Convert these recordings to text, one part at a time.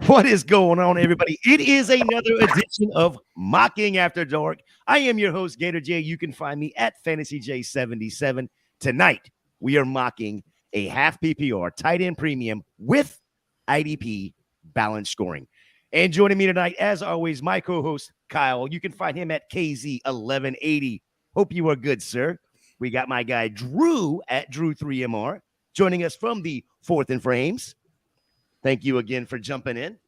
What is going on, everybody? It is another edition of Mocking After Dark. I am your host, Gator J. You can find me at FantasyJ77. Tonight, we are mocking a half PPR tight end premium with IDP balance scoring. And joining me tonight, as always, my co-host, Kyle. You can find him at KZ1180. Hope you are good, sir. We got my guy, Drew, at Drew3MR, joining us from the Fourth and Frames. Thank you again for jumping in.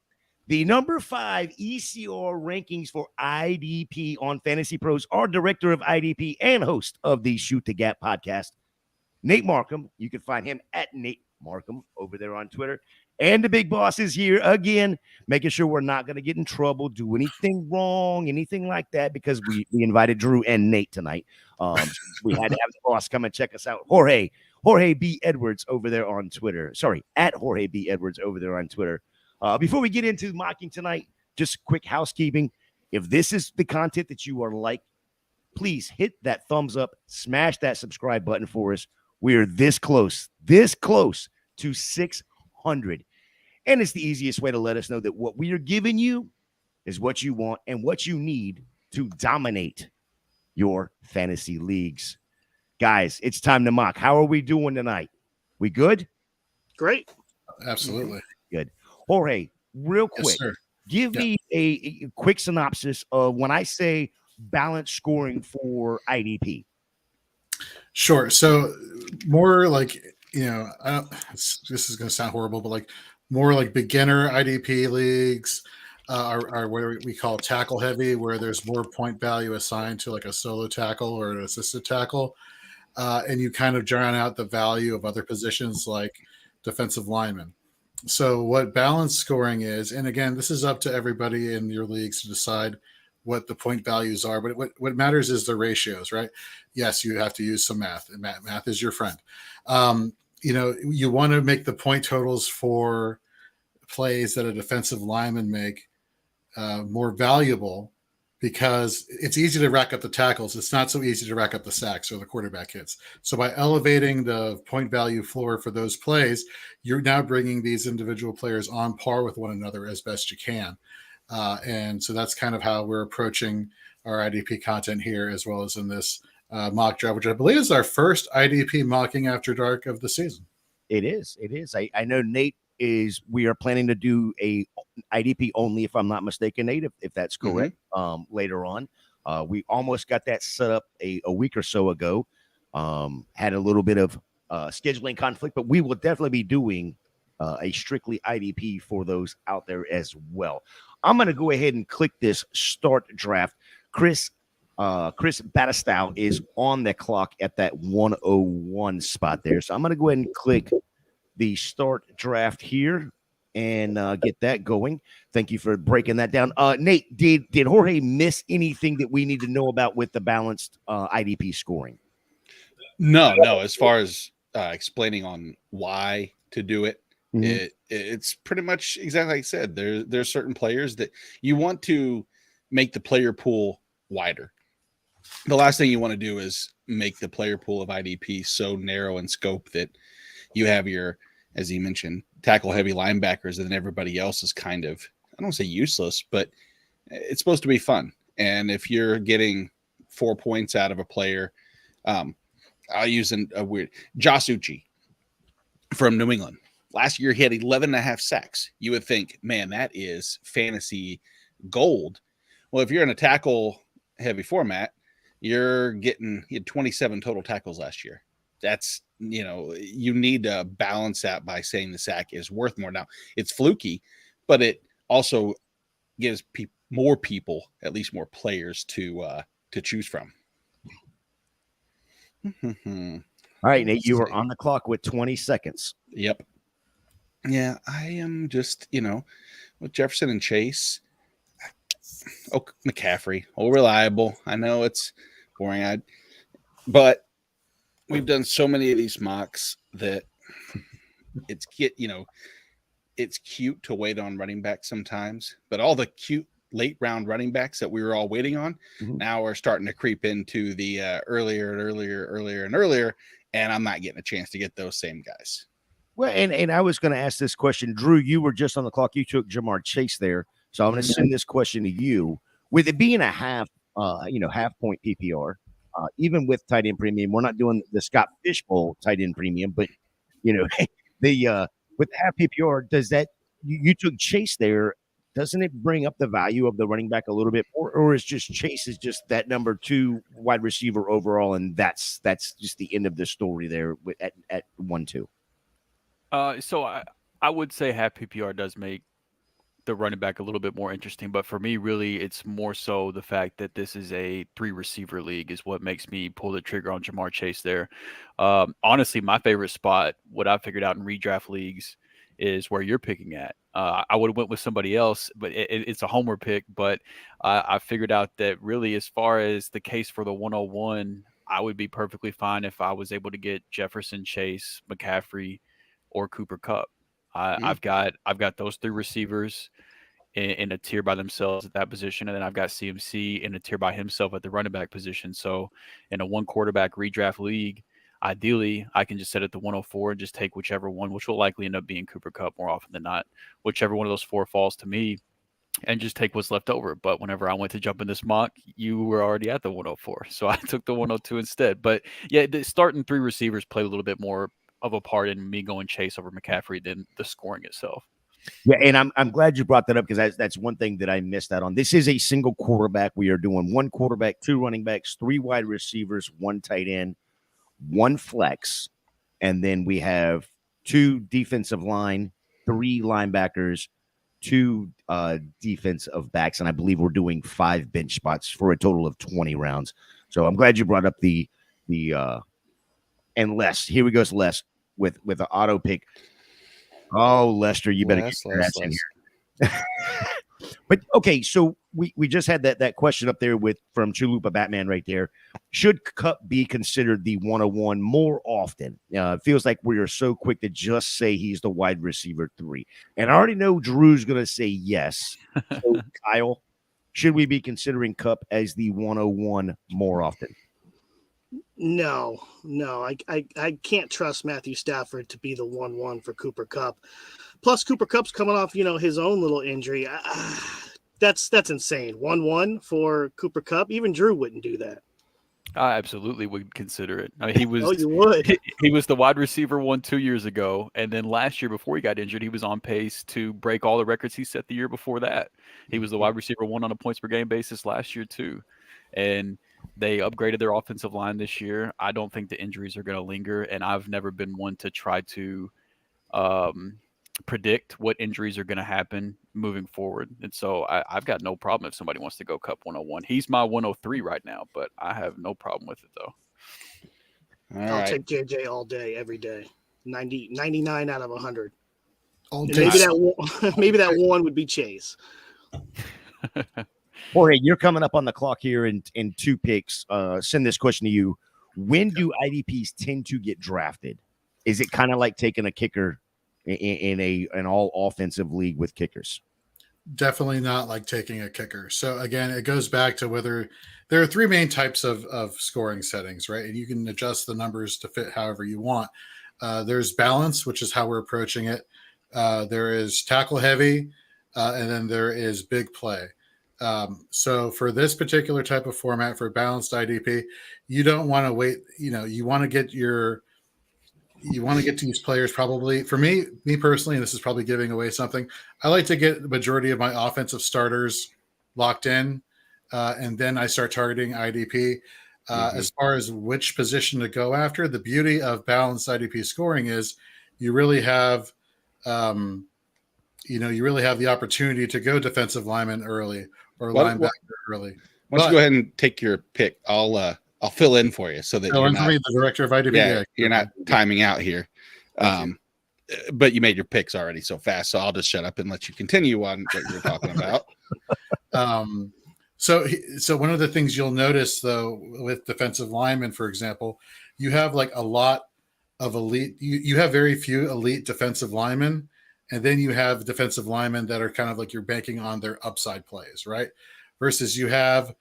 The number 5 ECR rankings for IDP on Fantasy Pros, our director of IDP and host of the Shoot the Gap podcast, Nate Markham. You can find him at Nate Markham over there on Twitter. And the big boss is here again, making sure we're not going to get in trouble, do anything wrong, anything like that, because we invited Drew and Nate tonight. We had to have the boss come and check us out. Jorge B. Edwards over there on Twitter. Sorry, at Jorge B. Edwards over there on Twitter. Before we get into mocking tonight, just quick housekeeping. If this is the content that you are like, please hit that thumbs up, smash that subscribe button for us. We are this close to 600. And it's the easiest way to let us know that what we are giving you is what you want and what you need to dominate your fantasy leagues. Guys, it's time to mock. How are we doing tonight? We good? Great. Absolutely. Good. Jorge, real quick, Yes, give me a quick synopsis of when I say balance scoring for IDP. Sure. So more like, this is going to sound horrible, but like more like beginner IDP leagues are what we call tackle heavy, where there's more point value assigned to like a solo tackle or an assisted tackle. And you kind of drown out the value of other positions like defensive linemen. So what balance scoring is, and again, this is up to everybody in your leagues to decide what the point values are, but what matters is the ratios, right? Yes, you have to use some math, and math is your friend. You want to make the point totals for plays that a defensive lineman make more valuable, because it's easy to rack up the tackles. It's not so easy to rack up the sacks or the quarterback hits. So by elevating the point value floor for those plays, you're now bringing these individual players on par with one another as best you can. And so that's kind of how we're approaching our IDP content here, as well as in this mock draft, which I believe is our first IDP mocking after dark of the season. It is. I know Nate we are planning to do a IDP only, if I'm not mistaken, Nate, if that's correct. Later on, we almost got that set up a week or so ago. Had a little bit of scheduling conflict, but we will definitely be doing a strictly IDP for those out there as well. I'm going to go ahead and click this start draft. Chris Battistow is on the clock at that 101 spot there. So I'm going to go ahead and click the start draft here and get that going. Thank you for breaking that down. Nate, did Jorge miss anything that we need to know about with the balanced IDP scoring? No. As far as explaining on why to do it, it's pretty much exactly like I said. There's certain players that you want to make the player pool wider. The last thing you want to do is make the player pool of IDP so narrow in scope that you have your, as you mentioned, tackle heavy linebackers, and then everybody else is kind of, I don't say useless, but it's supposed to be fun. And if you're getting 4 points out of a player, I'll use a weird Josh Uche from New England. Last year, he had 11.5 sacks. You would think, man, that is fantasy gold. Well, if you're in a tackle heavy format, he had 27 total tackles last year. That's, you need to balance that by saying the sack is worth more. Now, it's fluky, but it also gives more people, at least more players to choose from. All right, Nate, you are on the clock with 20 seconds. Yep. Yeah, I am just, with Jefferson and Chase. Oh, McCaffrey, all reliable. I know it's boring, but we've done so many of these mocks that it's cute to wait on running backs sometimes, but all the cute late round running backs that we were all waiting on now are starting to creep into the earlier, and I'm not getting a chance to get those same guys. Well, and I was going to ask this question, Drew. You were just on the clock. You took Jamar Chase there, so I'm going to send this question to you. With it being a half point PPR, even with tight end premium, we're not doing the Scott Fishbowl tight end premium, but the with half PPR, does that you took Chase there? Doesn't it bring up the value of the running back a little bit, or is just Chase is just that number 2 wide receiver overall, and that's just the end of the story there at 1-2? So I would say half PPR does make the running back a little bit more interesting, but for me, really, it's more so the fact that this is a 3 receiver league is what makes me pull the trigger on Jamar Chase there. Honestly, my favorite spot, what I figured out in redraft leagues, is where you're picking at. I would have went with somebody else, but it's a homer pick. But I figured out that really, as far as the case for the 101, I would be perfectly fine if I was able to get Jefferson, Chase, McCaffrey, or Cooper Kupp. I've got those 3 receivers in a tier by themselves at that position, and then I've got CMC in a tier by himself at the running back position. So in a 1 quarterback redraft league, ideally I can just set it to 104 and just take whichever one, which will likely end up being Cooper Kupp more often than not, whichever one of those 4 falls to me, and just take what's left over. But whenever I went to jump in this mock, you were already at the 104, so I took the 102 instead. But yeah, the starting 3 receivers play a little bit more of a part in me going Chase over McCaffrey than the scoring itself. Yeah, and I'm glad you brought that up because that's one thing that I missed out on. This is a single quarterback. We are doing 1 quarterback, 2 running backs, 3 wide receivers, 1 tight end, 1 flex, and then we have 2 defensive line, 3 linebackers, 2 defensive backs, and I believe we're doing 5 bench spots for a total of 20 rounds. So I'm glad you brought up the and Les. Here we go, Les with an auto pick. Oh, Lester, you better get your ass in here. But okay, so we just had that question up there from Chalupa Batman right there. Should Kupp be considered the 101 more often? It feels like we are so quick to just say he's the wide receiver 3. And I already know Drew's going to say yes. So, Kyle, should we be considering Kupp as the 101 more often? No, I can't trust Matthew Stafford to be the 1-1 for Cooper Kupp. Plus, Cooper Kupp's coming off, his own little injury. That's insane. 1-1 for Cooper Kupp. Even Drew wouldn't do that. I absolutely would consider it. I mean, he was. Oh, you would. He was the wide receiver 1 2 years ago, and then last year before he got injured, he was on pace to break all the records he set the year before that. He was the wide receiver 1 on a points per game basis last year too, and they upgraded their offensive line this year. I don't think the injuries are going to linger, and I've never been one to try to predict what injuries are going to happen moving forward. And so I've got no problem if somebody wants to go Kupp 101. He's my 103 right now, but I have no problem with it though. I'll take JJ all day, every day. 99 out of 100. Maybe that one would be Chase. Jorge, you're coming up on the clock here in 2 picks. Send this question to you. When do IDPs tend to get drafted? Is it kind of like taking a kicker in an all offensive league with kickers? Definitely not like taking a kicker. So again, it goes back to whether there are 3 main types of scoring settings, right? And you can adjust the numbers to fit however you want. There's balance, which is how we're approaching it. There is tackle heavy, and then there is big play. So for this particular type of format for balanced IDP, you don't want to wait. You want to get to these players probably. For me personally, and this is probably giving away something, I like to get the majority of my offensive starters locked in, and then I start targeting IDP. As far as which position to go after, the beauty of balanced IDP scoring is you really have the opportunity to go defensive lineman early or linebacker early. Why don't you go ahead and take your pick? I'll fill in for you so that you're not the director of IDP. Yeah, you're not timing out here. But you made your picks already so fast, so I'll just shut up and let you continue on what you're talking about. So one of the things you'll notice though with defensive linemen, for example, you have like a lot of elite. You have very few elite defensive linemen. And then you have defensive linemen that are kind of like you're banking on their upside plays, right? Versus you have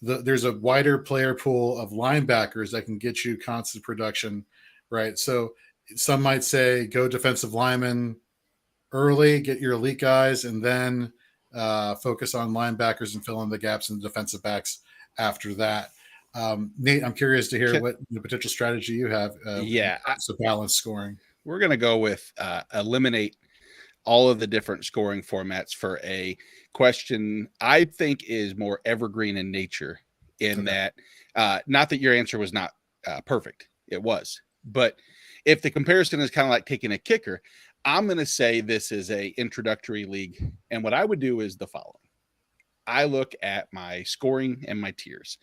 there's a wider player pool of linebackers that can get you constant production, right? So some might say go defensive lineman early, get your elite guys, and then focus on linebackers and fill in the gaps in the defensive backs after that. Nate, I'm curious to hear what the potential strategy you have. So balanced scoring. We're going to go with eliminate all of the different scoring formats for a question I think is more evergreen in nature, in that not that your answer was not perfect. It was. But if the comparison is kind of like taking a kicker, I'm going to say this is a introductory league. And what I would do is the following. I look at my scoring and my tiers.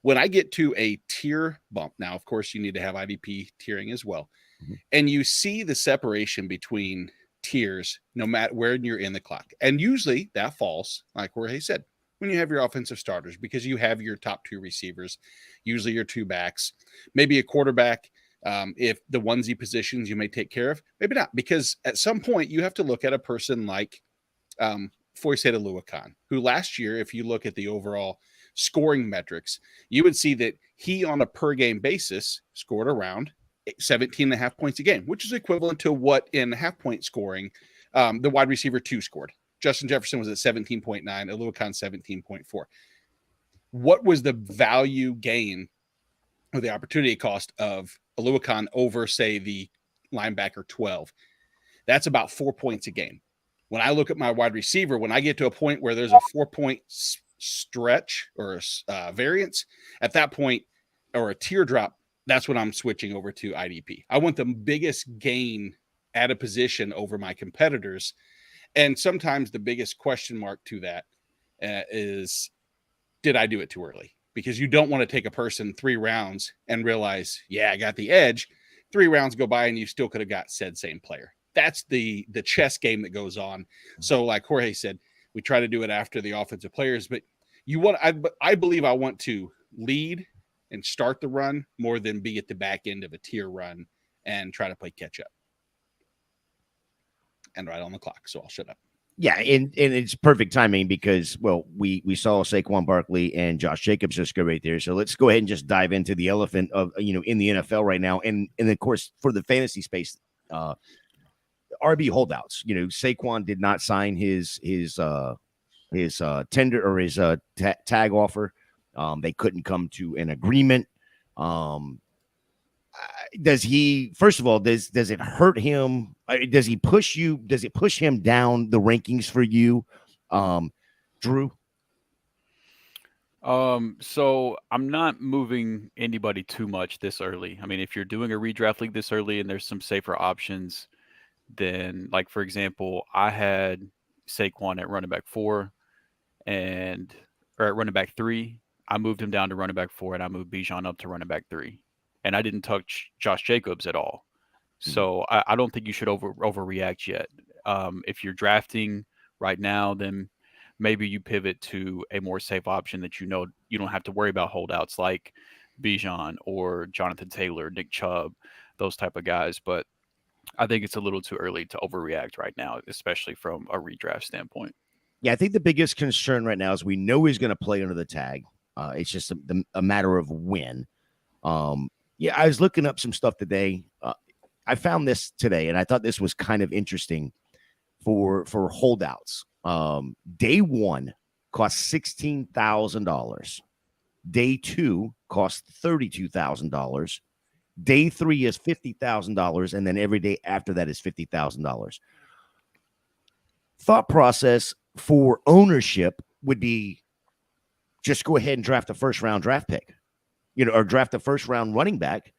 When I get to a tier bump, now, of course, you need to have IDP tiering as well. Mm-hmm. And you see the separation between tiers, no matter where you're in the clock. And usually that falls, like Jorge said, when you have your offensive starters, because you have your top two receivers, usually your two backs, maybe a quarterback. If the onesie positions you may take care of, maybe not, because at some point you have to look at a person like Foyeseta Luakan, who last year, if you look at the overall scoring metrics, you would see that he on a per game basis scored around 17.5 points a game, which is equivalent to what in half point scoring the wide receiver 2 scored. Justin Jefferson was at 17.9, Luakan 17.4. What was the value gain or the opportunity cost of Luakan over, say, the linebacker 12? That's about 4 points a game. When I look at my wide receiver, when I get to a point where there's a 4-point stretch or a variance, at that point, or a teardrop, that's when I'm switching over to IDP. I want the biggest gain at a position over my competitors. And sometimes the biggest question mark to that is, did I do it too early? Because you don't want to take a person 3 rounds and realize, yeah, I got the edge. 3 rounds go by and you still could have got said same player. That's the chess game that goes on. So like Jorge said, we try to do it after the offensive players, but I believe I want to lead and start the run more than be at the back end of a tier run and try to play catch up. And right on the clock, so I'll shut up. Yeah, and it's perfect timing because, well, we saw Saquon Barkley and Josh Jacobs just go right there. So let's go ahead and just dive into the elephant of, in the NFL right now. And of course, for the fantasy space, RB holdouts. Saquon did not sign his tender or his tag offer. They couldn't come to an agreement. Does he, first of all, does it hurt him? Does he push you? Does it push him down the rankings for you, Drew? So I'm not moving anybody too much this early. I mean, if you're doing a redraft league this early and there's some safer options, then, like, for example, I had Saquon at running back 4 or at running back 3. I moved him down to running back 4 and I moved Bijan up to running back 3. And I didn't touch Josh Jacobs at all. So I don't think you should overreact yet. If you're drafting right now, then maybe you pivot to a more safe option that you don't have to worry about holdouts like Bijan or Jonathan Taylor, Nick Chubb, those type of guys. But I think it's a little too early to overreact right now, especially from a redraft standpoint. Yeah, I think the biggest concern right now is we know he's going to play under the tag. It's just a matter of when. Yeah, I was looking up some stuff today. I found this today, and I thought this was kind of interesting for holdouts. Day 1 cost $16,000. Day 2 cost $32,000. Day 3 is $50,000, and then every day after that is $50,000. Thought process for ownership would be just go ahead and draft a first-round draft pick, or draft a first-round running back,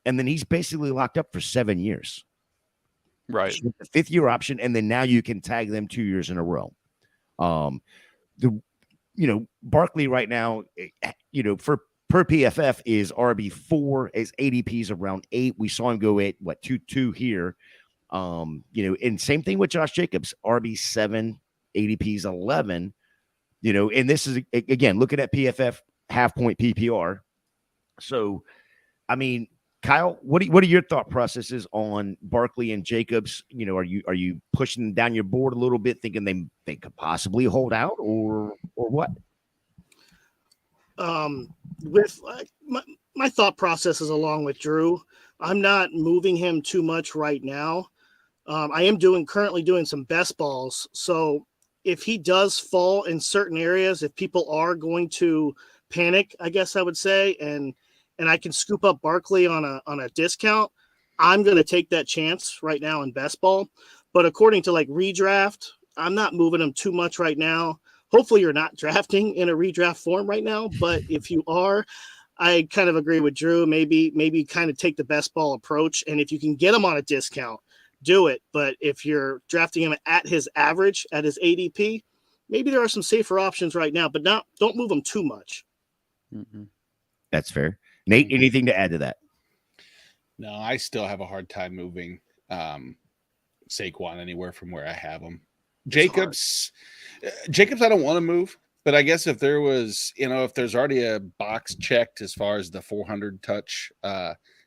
and then he's basically locked up for 7 years. Right. The 5th-year option, and then now you can tag them 2 years in a row. Barkley right now, for per PFF is RB4, his ADP is around 8. We saw him go at 2.2 here. And same thing with Josh Jacobs, RB7, ADP is 11. And this is again looking at PFF half-point PPR. So, I mean, Kyle, what are your thought processes on Barkley and Jacobs? Are you pushing down your board a little bit, thinking they could possibly hold out, or what? With my thought process is along with Drew. I'm not moving him too much right now. I am currently doing some best balls. So if he does fall in certain areas, if people are going to panic, I guess I would say, and I can scoop up Barkley on a discount, I'm going to take that chance right now in best ball. But according to like redraft, I'm not moving him too much right now. Hopefully you're not drafting in a redraft form right now, but if you are, I kind of agree with Drew. Maybe kind of take the best ball approach, and if you can get him on a discount, do it. But if you're drafting him at his average, at his ADP, maybe there are some safer options right now, but don't move him too much. Mm-hmm. That's fair. Nate, anything to add to that? No, I still have a hard time moving Saquon anywhere from where I have him. Jacobs, I don't want to move, but I guess if there was, if there's already a box checked as far as the 400 touch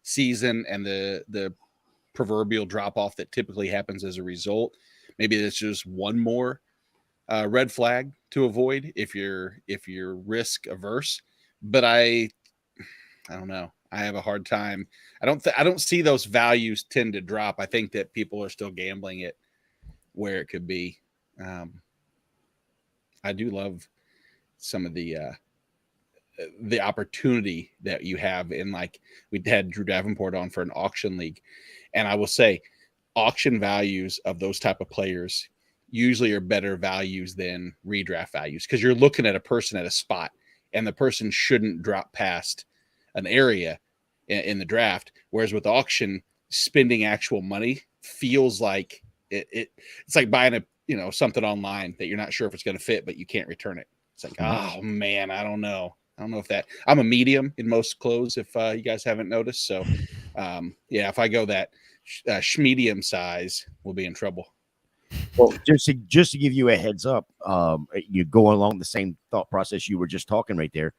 season and the proverbial drop off that typically happens as a result, maybe it's just one more red flag to avoid if you're risk averse. But I don't know. I have a hard time. I don't see those values tend to drop. I think that people are still gambling it where it could be. I do love some of the opportunity that you have in, like, we had Drew Davenport on for an auction league, and I will say auction values of those type of players usually are better values than redraft values, because you're looking at a person at a spot, and the person shouldn't drop past an area in the draft. Whereas with auction, spending actual money feels like it's like buying a something online that you're not sure if it's going to fit, but you can't return it. It's like, oh man, I don't know if that. I'm a medium in most clothes, if you guys haven't noticed. So if I go that medium size, we'll be in trouble. Well, just to give you a heads up, you go along the same thought process you were just talking right there.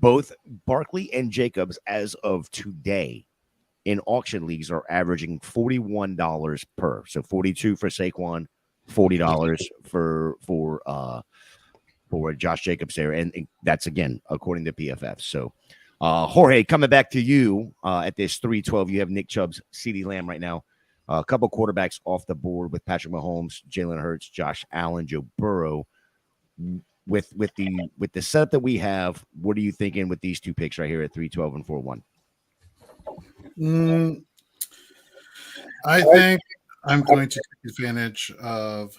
Both Barkley and Jacobs, as of today, in auction leagues, are averaging $41 per. So $42 for Saquon, $40 for Josh Jacobs there, and that's again according to PFF. So, Jorge, coming back to you at this 312, you have Nick Chubb's, CeeDee Lamb right now. A couple quarterbacks off the board with Patrick Mahomes, Jalen Hurts, Josh Allen, Joe Burrow. With the setup that we have, what are you thinking with these two picks right here at 312 and 41? I think I'm going to take advantage of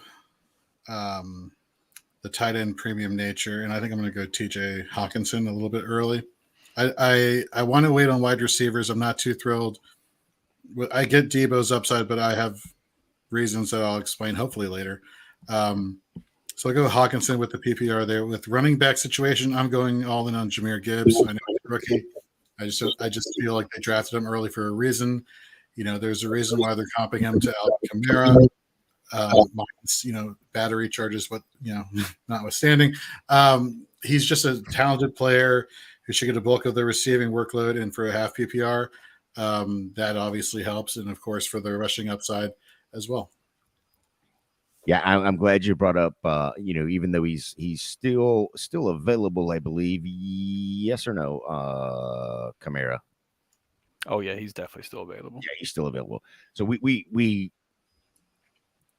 the tight end premium nature, and I think I'm going to go TJ Hawkinson a little bit early. I want to wait on wide receivers. I'm not too thrilled. I get Debo's upside, but I have reasons that I'll explain hopefully later. So I go Hawkinson with the PPR there. With running back situation, I'm going all in on Jahmyr Gibbs. I know he's a rookie. I just feel like they drafted him early for a reason. There's a reason why they're comping him to Alvin Kamara. Minus, battery charges, but notwithstanding, he's just a talented player who should get a bulk of the receiving workload, and for a half PPR, that obviously helps, and of course for the rushing upside as well. Yeah, I'm glad you brought up. Even though he's still available, I believe. Yes or no, Kamara? Oh yeah, he's definitely still available. Yeah, he's still available. So we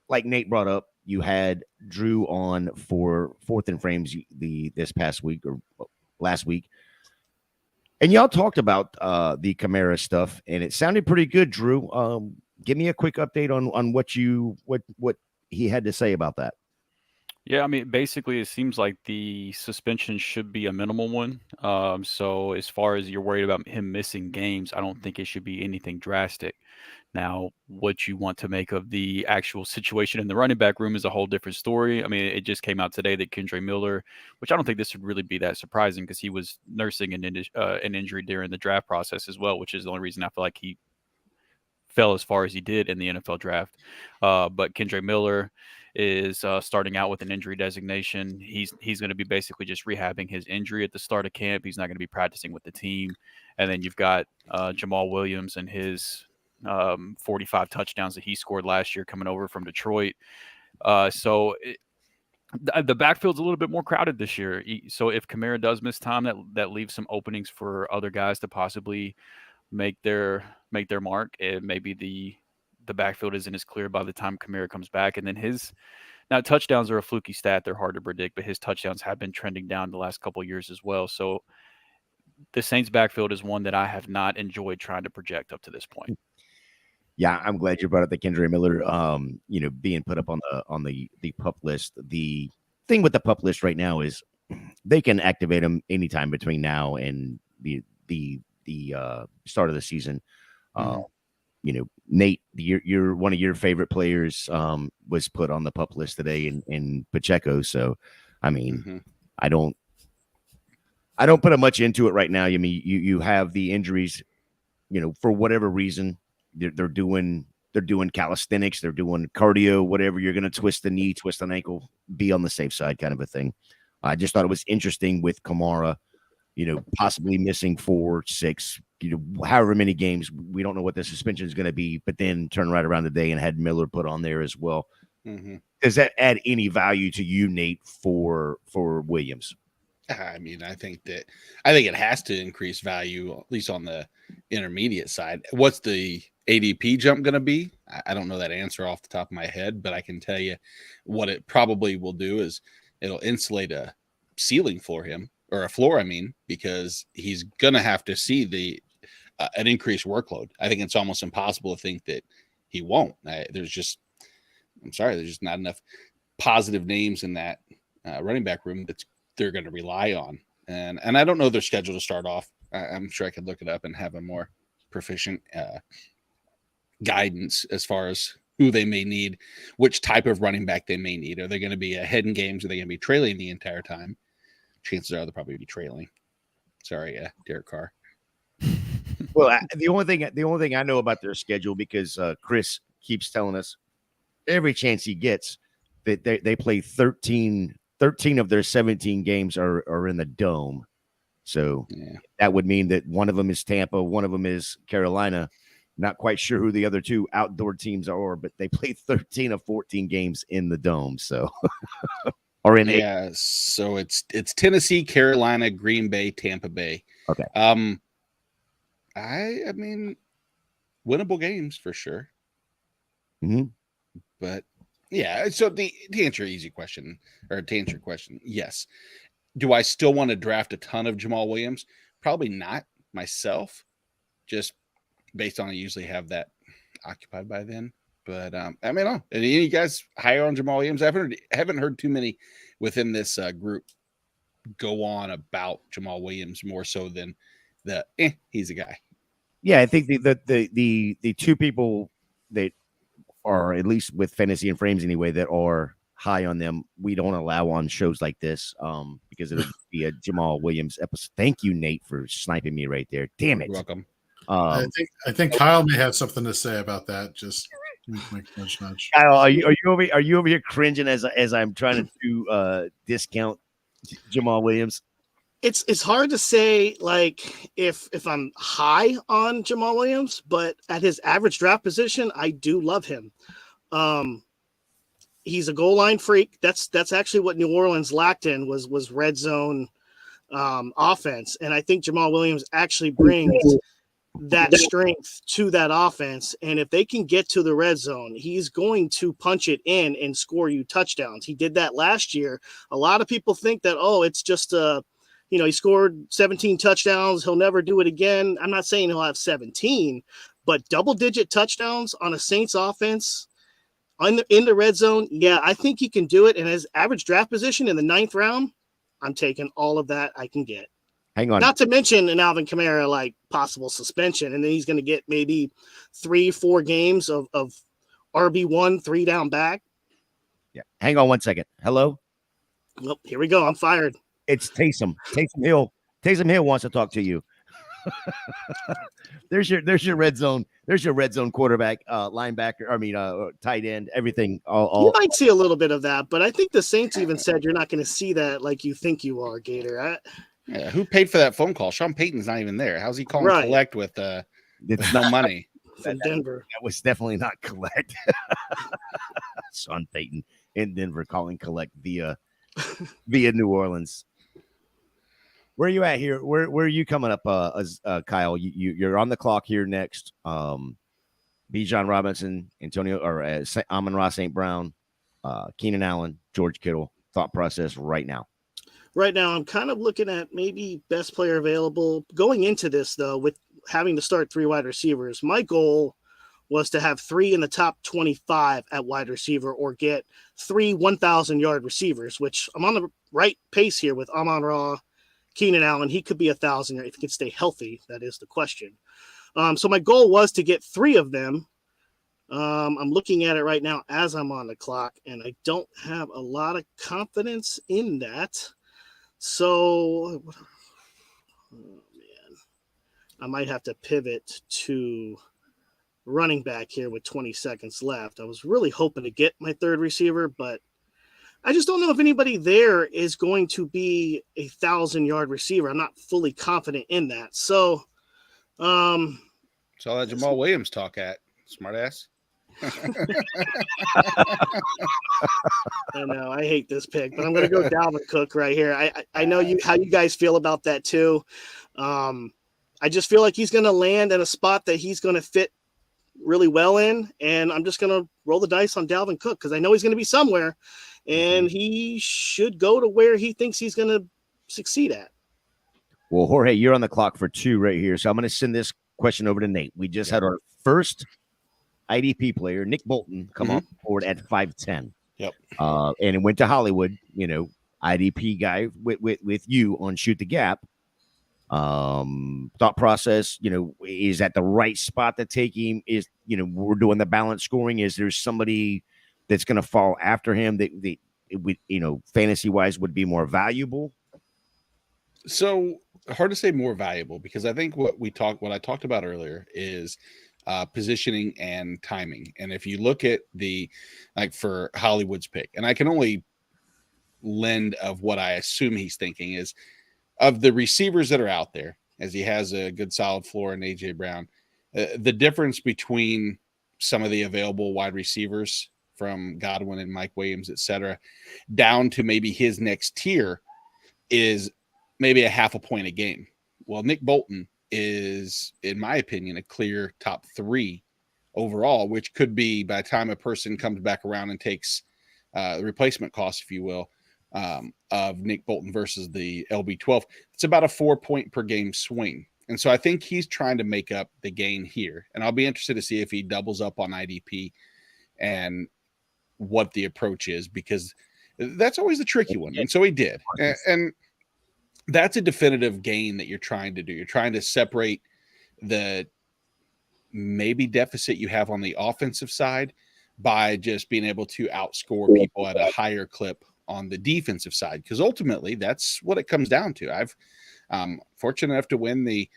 like Nate brought up, you had Drew on for Fourth and Frames this past week or last week, and y'all talked about the Kamara stuff, and it sounded pretty good. Drew, give me a quick update on what he had to say about that. Yeah, I mean, basically, it seems like the suspension should be a minimal one. So as far as you're worried about him missing games, I don't think it should be anything drastic. Now, what you want to make of the actual situation in the running back room is a whole different story. I mean, it just came out today that Kendre Miller, which I don't think this would really be that surprising because he was nursing an injury during the draft process as well, which is the only reason I feel like he fell as far as he did in the NFL draft. But Kendre Miller is starting out with an injury designation. He's going to be basically just rehabbing his injury at the start of camp. He's not going to be practicing with the team. And then you've got Jamal Williams and his 45 touchdowns that he scored last year coming over from Detroit. The backfield's a little bit more crowded this year. So if Kamara does miss time, that leaves some openings for other guys to possibly make their mark, and maybe the backfield isn't as clear by the time Kamara comes back. And then now touchdowns are a fluky stat; they're hard to predict, but his touchdowns have been trending down the last couple of years as well. So the Saints backfield is one that I have not enjoyed trying to project up to this point. Yeah, I'm glad you brought up the Kendra Miller, being put up on the pup list. The thing with the pup list right now is they can activate him anytime between now and the start of the season. Nate, you're one of your favorite players was put on the pup list today in Pacheco. So, I mean, I don't put much into it right now. I mean, you have the injuries, for whatever reason. They're doing calisthenics, they're doing cardio, whatever. You're going to twist the knee, twist an ankle, be on the safe side kind of a thing. I just thought it was interesting with Kamara, possibly missing 4, 6, however many games. We don't know what the suspension is going to be, but then turn right around today and had Miller put on there as well. Does that add any value to you, Nate, for Williams? I mean, I think it has to increase value, at least on the intermediate side. What's the ADP jump going to be? I don't know that answer off the top of my head, but I can tell you what it probably will do is it'll insulate a ceiling for him, or a floor, I mean, because he's going to have to see an increased workload. I think it's almost impossible to think that he won't. There's just not enough positive names in that running back room they're going to rely on. And I don't know their schedule to start off. I'm sure I could look it up and have a more proficient guidance as far as who they may need, which type of running back they may need. Are they going to be ahead in games? Are they going to be trailing the entire time? Chances are they'll probably be trailing. Sorry, Derek Carr. Well, the only thing I know about their schedule, because Chris keeps telling us every chance he gets that they play 13 of their 17 games are in the dome. So that would mean that one of them is Tampa, one of them is Carolina. Not quite sure who the other two outdoor teams are, but they play 13 of 14 games in the dome. So, or in so it's Tennessee, Carolina, Green Bay, Tampa Bay. Okay. I mean, winnable games for sure. But yeah, so to answer your question, yes. Do I still want to draft a ton of Jamal Williams? Probably not myself, just based on I usually have that occupied by then. But I mean, any of you guys higher on Jamal Williams? I haven't heard too many within this group go on about Jamal Williams more so than he's a guy. Yeah, I think the two people that are, at least with fantasy and frames anyway, that are high on them, we don't allow on shows like this because it'll be a Jamal Williams episode. Thank you, Nate, for sniping me right there. Damn it. You're welcome. I think Kyle may have something to say about that. Just nudge. Kyle, are you over here cringing as I'm trying to discount Jamal Williams? It's hard to say, like, if I'm high on Jamal Williams, but at his average draft position, I do love him. He's a goal line freak. That's actually what New Orleans lacked in was red zone offense, and I think Jamal Williams actually brings that strength to that offense. And if they can get to the red zone, he's going to punch it in and score you touchdowns. He did that last year. A lot of people think that, it's just he scored 17 touchdowns. He'll never do it again. I'm not saying he'll have 17, but double-digit touchdowns on a Saints offense in the red zone, yeah, I think he can do it. And his average draft position in the 9th round, I'm taking all of that I can get. Hang on. Not to mention an Alvin Kamara, like, possible suspension, and then he's going to get maybe 3-4 games of RB1, 3 down back. Yeah. Hang on one second. Hello? Well, here we go. I'm fired. It's Taysom. Taysom Hill. Taysom Hill wants to talk to you. There's your red zone. There's your red zone quarterback, linebacker. Tight end. Everything. You might see a little bit of that, but I think the Saints even said you're not going to see that like you think you are, Gator. Yeah, who paid for that phone call? Sean Payton's not even there. How's he calling collect with no money? From Denver. That was definitely not collect. Sean Payton in Denver calling collect via New Orleans. Where are you at here? Where are you coming up, Kyle? You're on the clock here next. Bijan Robinson, Antonio, or Amon-Ra St. Brown, Keenan Allen, George Kittle. Thought process right now. Right now, I'm kind of looking at maybe best player available. Going into this, though, with having to start 3 wide receivers, my goal was to have 3 in the top 25 at wide receiver or get 3 1,000-yard receivers, which I'm on the right pace here with Amon-Ra, Keenan Allen. He could be 1,000 if he can stay healthy. That is the question. So my goal was to get 3 of them. I'm looking at it right now as I'm on the clock, and I don't have a lot of confidence in that. So, oh man, I might have to pivot to running back here with 20 seconds left. I was really hoping to get my 3rd receiver, but I just don't know if anybody there is going to be a 1,000-yard receiver. I'm not fully confident in that. So, saw that Jamal Williams talk at smartass. I know I hate this pick, but I'm going to go Dalvin Cook right here. I know how you guys feel about that too. I just feel like he's going to land in a spot that he's going to fit really well in, and I'm just going to roll the dice on Dalvin Cook because I know he's going to be somewhere, and he should go to where he thinks he's going to succeed at. Well, Jorge, you're on the clock for 2 right here, so I'm going to send this question over to Nate. We just had our first IDP player, Nick Bolton, come on board at 5'10". Yep. And it went to Hollywood, IDP guy with you on Shoot the Gap. Thought process, is at the right spot to take him? Is, we're doing the balance scoring. Is there somebody that's going to fall after him that fantasy wise would be more valuable? So hard to say more valuable because I think what I talked about earlier is positioning and timing. And if you look at for Hollywood's pick, and I can only lend of what I assume he's thinking is of the receivers that are out there, as he has a good solid floor in AJ Brown, the difference between some of the available wide receivers from Godwin and Mike Williams, et cetera, down to maybe his next tier is maybe a half a point a game. Well, Nick Bolton is, in my opinion, a clear top 3 overall, which could be by the time a person comes back around and takes the replacement cost, if you will, of Nick Bolton versus the LB12. It's about a 4 point per game swing. And so I think he's trying to make up the gain here. And I'll be interested to see if he doubles up on IDP and what the approach is, because that's always the tricky one. And so he did. And that's a definitive gain that you're trying to do. You're trying to separate the maybe deficit you have on the offensive side by just being able to outscore people at a higher clip on the defensive side, because ultimately that's what it comes down to. I've fortunate enough to win the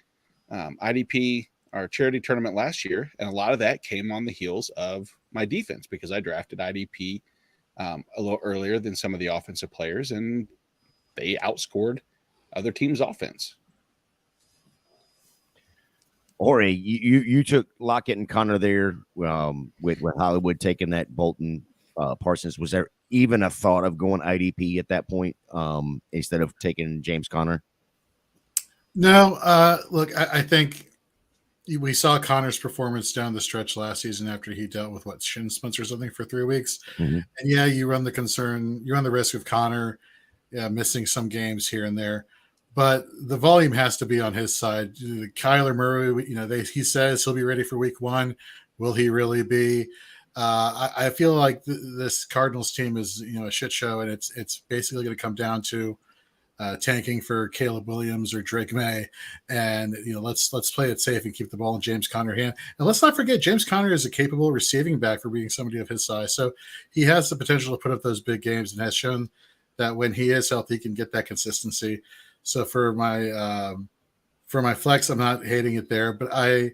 IDP, our charity tournament last year, and a lot of that came on the heels of my defense because I drafted IDP a little earlier than some of the offensive players, and they outscored other teams' offense. Jorge, you took Lockett and Connor there with Hollywood taking that Bolton Parsons. Was there even a thought of going IDP at that point instead of taking James Conner? No. Look, I think we saw Connor's performance down the stretch last season after he dealt with shin splints or something for 3 weeks. And yeah, you run the risk of Connor missing some games here and there. But the volume has to be on his side. Kyler Murray, he says he'll be ready for week 1. Will he really be? I feel like this Cardinals team is, a shit show, and it's basically going to come down to tanking for Caleb Williams or Drake May, and let's play it safe and keep the ball in James Conner's hand. And let's not forget, James Conner is a capable receiving back for being somebody of his size, so he has the potential to put up those big games and has shown that when he is healthy, he can get that consistency. So for my flex, I'm not hating it there, but I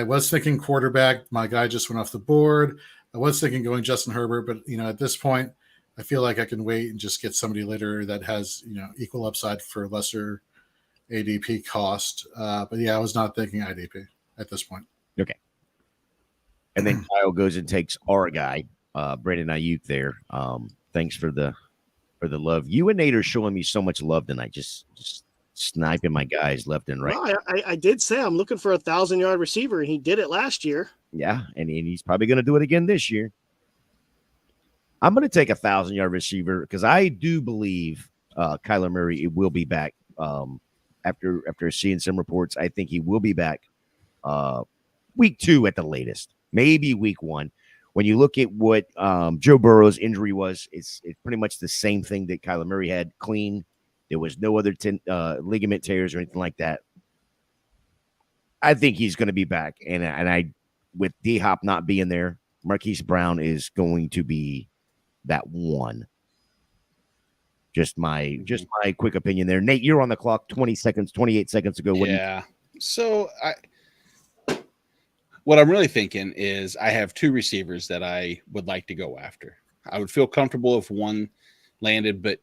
was thinking quarterback. My guy just went off the board. I was thinking going Justin Herbert, but at this point, I feel like I can wait and just get somebody later that has equal upside for lesser ADP cost. But yeah, I was not thinking IDP at this point. Okay. And then Kyle goes and takes our guy, Brandon Ayuk there. Thanks for the for the love. You and Nate are showing me so much love tonight. Just sniping my guys left and right. Well, I did say I'm looking for a 1,000-yard receiver, and he did it last year. Yeah, and he's probably going to do it again this year. I'm going to take a 1,000-yard receiver because I do believe Kyler Murray will be back. After seeing some reports, I think he will be back week 2 at the latest, maybe week 1. When you look at what Joe Burrow's injury was, it's pretty much the same thing that Kyler Murray had, clean. There was no other ligament tears or anything like that. I think he's going to be back, and I with D-Hop not being there, Marquise Brown is going to be that one. Just my quick opinion there. Nate, you're on the clock. 28 seconds to go. Yeah. So what I'm really thinking is I have 2 receivers that I would like to go after. I would feel comfortable if one landed, but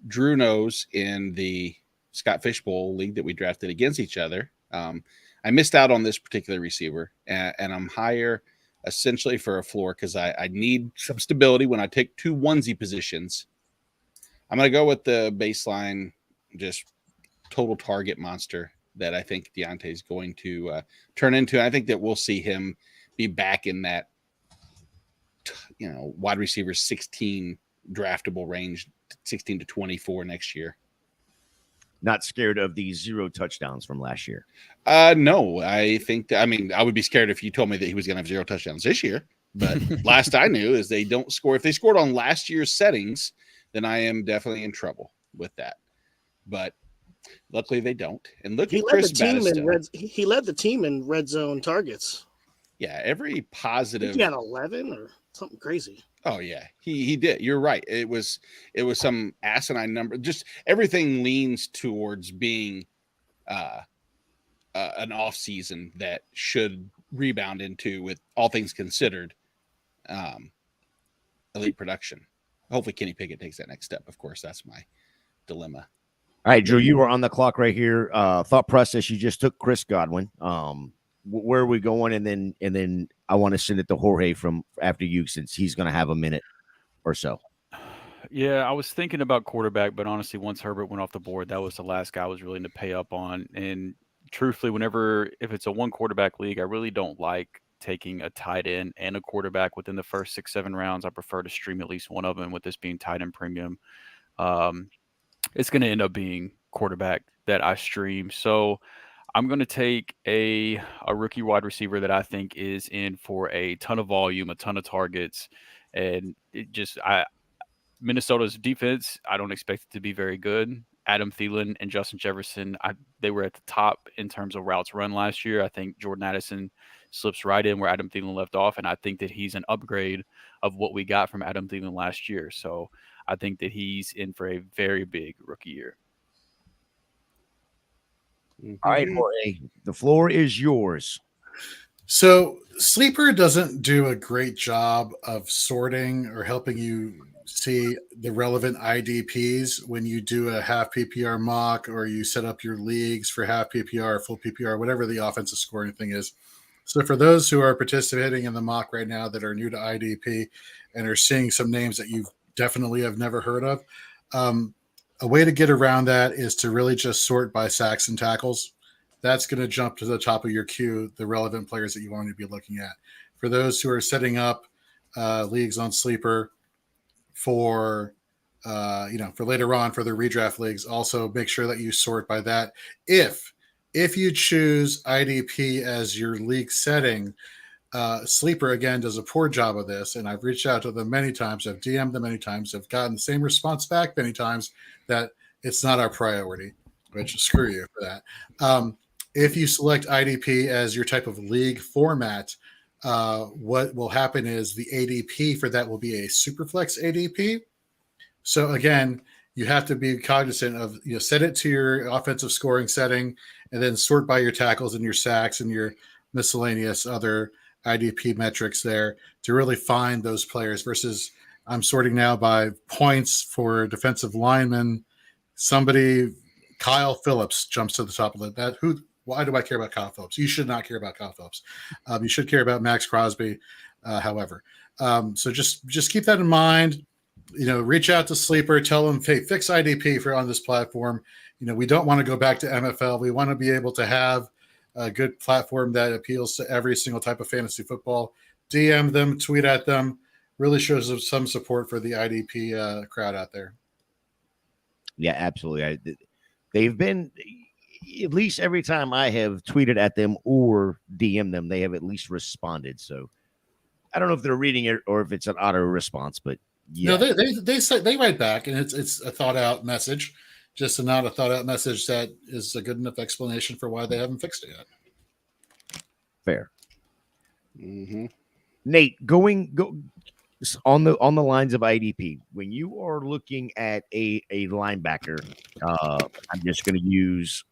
Drew knows in the Scott Fishbowl league that we drafted against each other, I missed out on this particular receiver, and I'm higher essentially for a floor because I need some stability when I take 2 onesie positions. I'm going to go with the baseline, just total target monster that I think Deontay is going to turn into. I think that we'll see him be back in that, wide receiver 16 draftable range, 16 to 24 next year. Not scared of the 0 touchdowns from last year? No, I think I would be scared if you told me that he was going to have 0 touchdowns this year. But last I knew is they don't score. If they scored on last year's settings, then I am definitely in trouble with that. But luckily they don't. And look at Chris Battister. He led the team in red zone targets. Yeah, every positive. He had 11 or something crazy. Oh yeah, he did. You're right. It was some asinine number. Just everything leans towards being an off season that should rebound into, with all things considered, elite production. Hopefully Kenny Pickett takes that next step. Of course, that's my dilemma. All right, Drew, you were on the clock right here. Thought process, you just took Chris Godwin. Where are we going? And then I want to send it to Jorge from after you, since he's going to have a minute or so. Yeah, I was thinking about quarterback, but honestly, once Herbert went off the board, that was the last guy I was willing to pay up on. And truthfully, if it's a 1 quarterback league, I really don't like taking a tight end and a quarterback within the first 6-7 rounds. I prefer to stream at least one of them, with this being tight end premium. It's going to end up being quarterback that I stream. So I'm going to take a rookie wide receiver that I think is in for a ton of volume, a ton of targets. And Minnesota's defense, I don't expect it to be very good. Adam Thielen and Justin Jefferson, they were at the top in terms of routes run last year. I think Jordan Addison slips right in where Adam Thielen left off, and I think that he's an upgrade of what we got from Adam Thielen last year. So I think that he's in for a very big rookie year. All right, Jorge, the floor is yours. So Sleeper doesn't do a great job of sorting or helping you see the relevant IDPs when you do a half PPR mock, or you set up your leagues for half PPR, full PPR, whatever the offensive scoring thing is. So for those who are participating in the mock right now that are new to IDP and are seeing some names that you definitely have never heard of, a way to get around that is to really just sort by sacks and tackles. That's going to jump to the top of your queue, the relevant players that you want to be looking at. For those who are setting up leagues on Sleeper for later on for the redraft leagues, also make sure that you sort by that. If you choose IDP as your league setting, Sleeper again does a poor job of this, and I've reached out to them many times. I've DM'd them many times. I've gotten the same response back many times that it's not our priority. Which screw you for that. If you select IDP as your type of league format, what will happen is the ADP for that will be a Superflex ADP. So again, you have to be cognizant of, set it to your offensive scoring setting, and then sort by your tackles and your sacks and your miscellaneous other IDP metrics there to really find those players, versus I'm sorting now by points for defensive linemen. Kyle Phillips jumps to the top of that. Why do I care about Kyle Phillips? You should not care about Kyle Phillips. You should care about Max Crosby, however. So just keep that in mind. reach out to Sleeper, tell them, hey, fix IDP for on this platform. We don't want to go back to MFL. We want to be able to have a good platform that appeals to every single type of fantasy football. DM them, tweet at them. Really shows some support for the IDP crowd out there. Yeah, absolutely. They've been, at least every time I have tweeted at them or DM them, they have at least responded. So I don't know if they're reading it or if it's an auto response, but yeah. No, they write back, and it's a thought out message, just not a thought out message that is a good enough explanation for why they haven't fixed it yet. Fair. Mm-hmm. Nate, go on the lines of IDP. When you are looking at a linebacker, I'm just going to use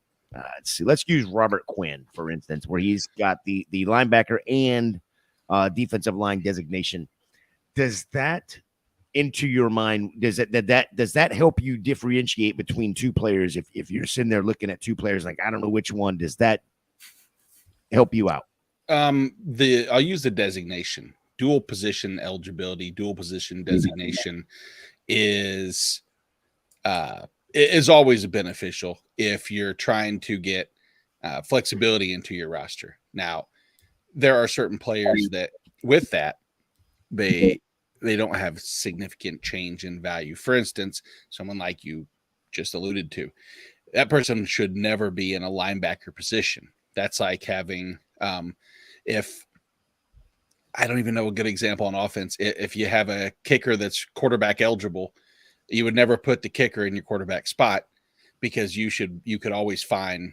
let's use Robert Quinn for instance, where he's got the linebacker and defensive line designation. Does that, into your mind, does that help you differentiate between two players? If you're sitting there looking at two players, like I don't know which one, does that help you out? I'll use the designation. Dual position eligibility, dual position designation is always beneficial if you're trying to get flexibility into your roster. Now, there are certain players that with that they don't have significant change in value. For instance, someone like you just alluded to, that person should never be in a linebacker position. That's like having if I don't even know a good example on offense. If you have a kicker that's quarterback eligible, you would never put the kicker in your quarterback spot because you could always find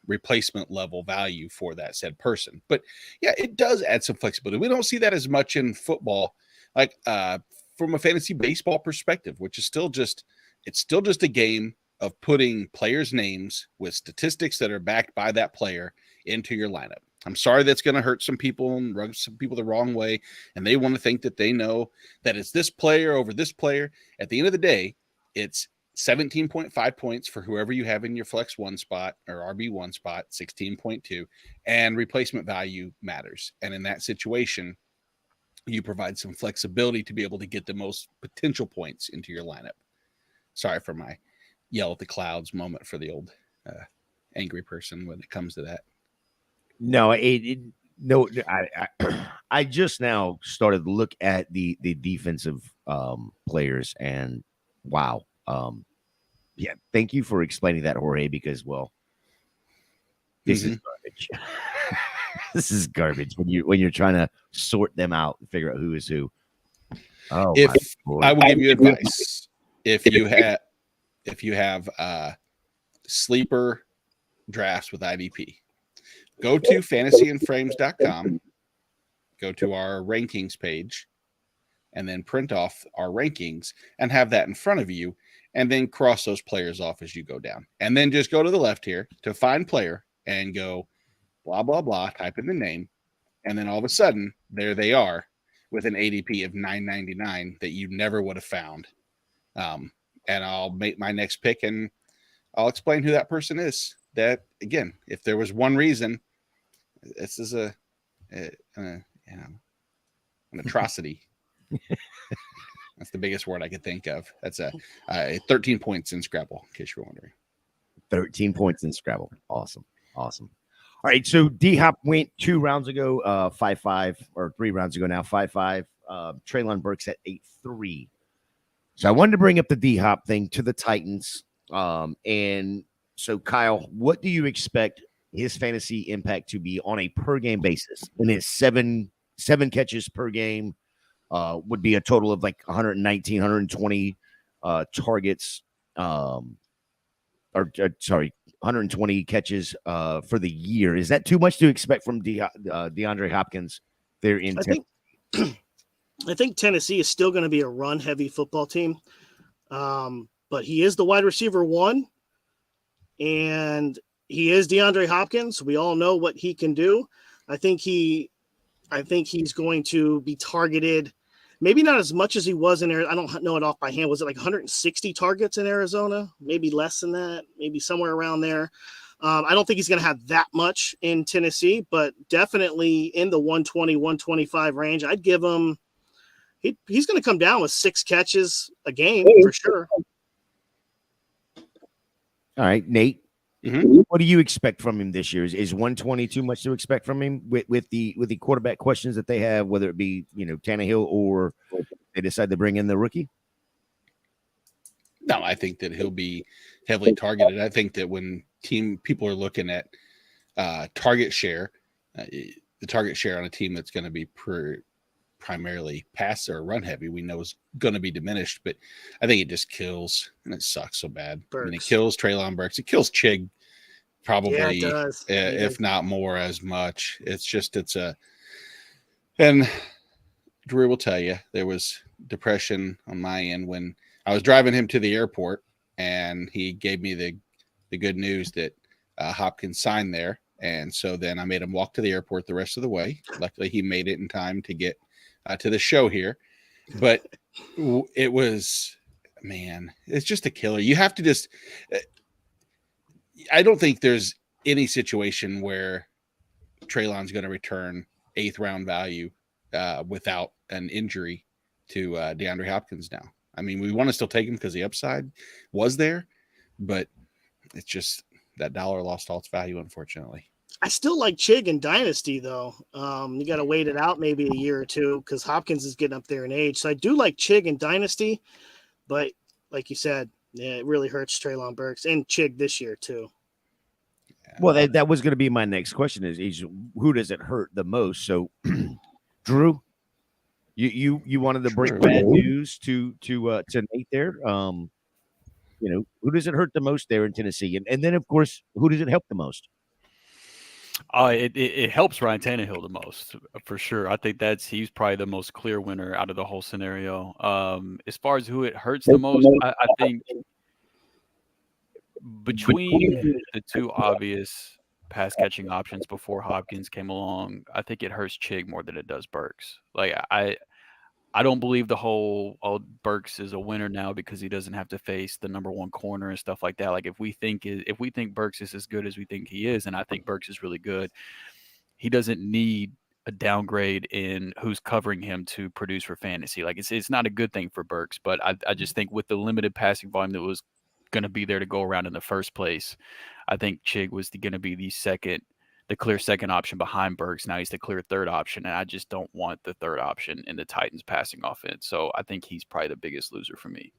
replacement level value for that said person. But yeah, it does add some flexibility. We don't see that as much in football, like from a fantasy baseball perspective, which is still just a game of putting players' names with statistics that are backed by that player into your lineup. I'm sorry that's going to hurt some people and rub some people the wrong way, and they want to think that they know that it's this player over this player. At the end of the day, it's 17.5 points for whoever you have in your flex one spot or RB1 spot, 16.2, and replacement value matters. And in that situation, you provide some flexibility to be able to get the most potential points into your lineup. Sorry for my yell at the clouds moment for the old angry person when it comes to that. No, I just now started to look at the defensive players, and wow. Yeah, thank you for explaining that, Jorge, because this is garbage. This is garbage when you're trying to sort them out and figure out who is who. Oh, if I will give you advice, if you have sleeper drafts with IDP, go to fantasyandframes.com, go to our rankings page, and then print off our rankings and have that in front of you, and then cross those players off as you go down. And then just go to the left here to find player and go blah, blah, blah, type in the name. And then all of a sudden, there they are with an ADP of 999 that you never would have found. And I'll make my next pick and I'll explain who that person is. That, again, if there was one reason, this is an atrocity. That's the biggest word I could think of. That's a 13 points in Scrabble, in case you're wondering. 13 points in Scrabble. Awesome. All right, so D-Hop went 2 rounds ago, 5-5, or 3 rounds ago now, 5-5. Treylon Burks at 8-3. So I wanted to bring up the D-Hop thing to the Titans. And so, Kyle, what do you expect his fantasy impact to be on a per-game basis? And his seven catches per game would be a total of like 119, 120 targets. 120 catches for the year. Is that too much to expect from DeAndre Hopkins there in Tennessee? I think Tennessee is still going to be a run-heavy football team, but he is the wide receiver 1, and he is DeAndre Hopkins. We all know what he can do. I think he's going to be targeted, maybe not as much as he was in Arizona. I don't know it off by hand. Was it like 160 targets in Arizona? Maybe less than that, maybe somewhere around there. I don't think he's going to have that much in Tennessee, but definitely in the 120, 125 range. I'd give him he's going to come down with 6 catches a game for sure. All right, Nate. Mhm. What do you expect from him this year? Is 120 too much to expect from him with the quarterback questions that they have, whether it be Tannehill or they decide to bring in the rookie? No, I think that he'll be heavily targeted. I think that when people are looking at target share, the target share on a team that's going to be primarily pass or run heavy, we know is going to be diminished. But I think it just kills, and it sucks so bad. Burks. I mean, it kills Treylon Burks. It kills Chig, probably, Yeah, it does. if not more as much. And Drew will tell you there was depression on my end when I was driving him to the airport, and he gave me the good news that Hopkins signed there. And so then I made him walk to the airport the rest of the way. Luckily, he made it in time to get to the show here. But it was, man, it's just a killer. You have to just I don't think there's any situation where Treylon's going to return 8th round value without an injury to DeAndre Hopkins now. I mean, we want to still take him because the upside was there, but it's just that dollar lost all its value, unfortunately. I still like Chig in Dynasty, though. You got to wait it out maybe a year or two because Hopkins is getting up there in age. So I do like Chig in Dynasty, but like you said, yeah, it really hurts Treylon Burks and Chig this year too. Well, that was going to be my next question: is who does it hurt the most? So, Drew, you wanted to break bad news to Nate there. Who does it hurt the most there in Tennessee, and then of course, who does it help the most? It helps Ryan Tannehill the most for sure. I think he's probably the most clear winner out of the whole scenario. As far as who it hurts the most, I think between the two obvious pass catching options before Hopkins came along, I think it hurts Chig more than it does Burks. Like I don't believe the whole Burks is a winner now because he doesn't have to face the number 1 corner and stuff like that. Like if we think Burks is as good as we think he is, and I think Burks is really good, he doesn't need a downgrade in who's covering him to produce for fantasy. Like it's not a good thing for Burks, but I just think with the limited passing volume that was going to be there to go around in the first place, I think Chig was going to be the clear second option behind Burks. Now he's the clear third option, and I just don't want the third option in the Titans passing offense. So I think he's probably the biggest loser for me.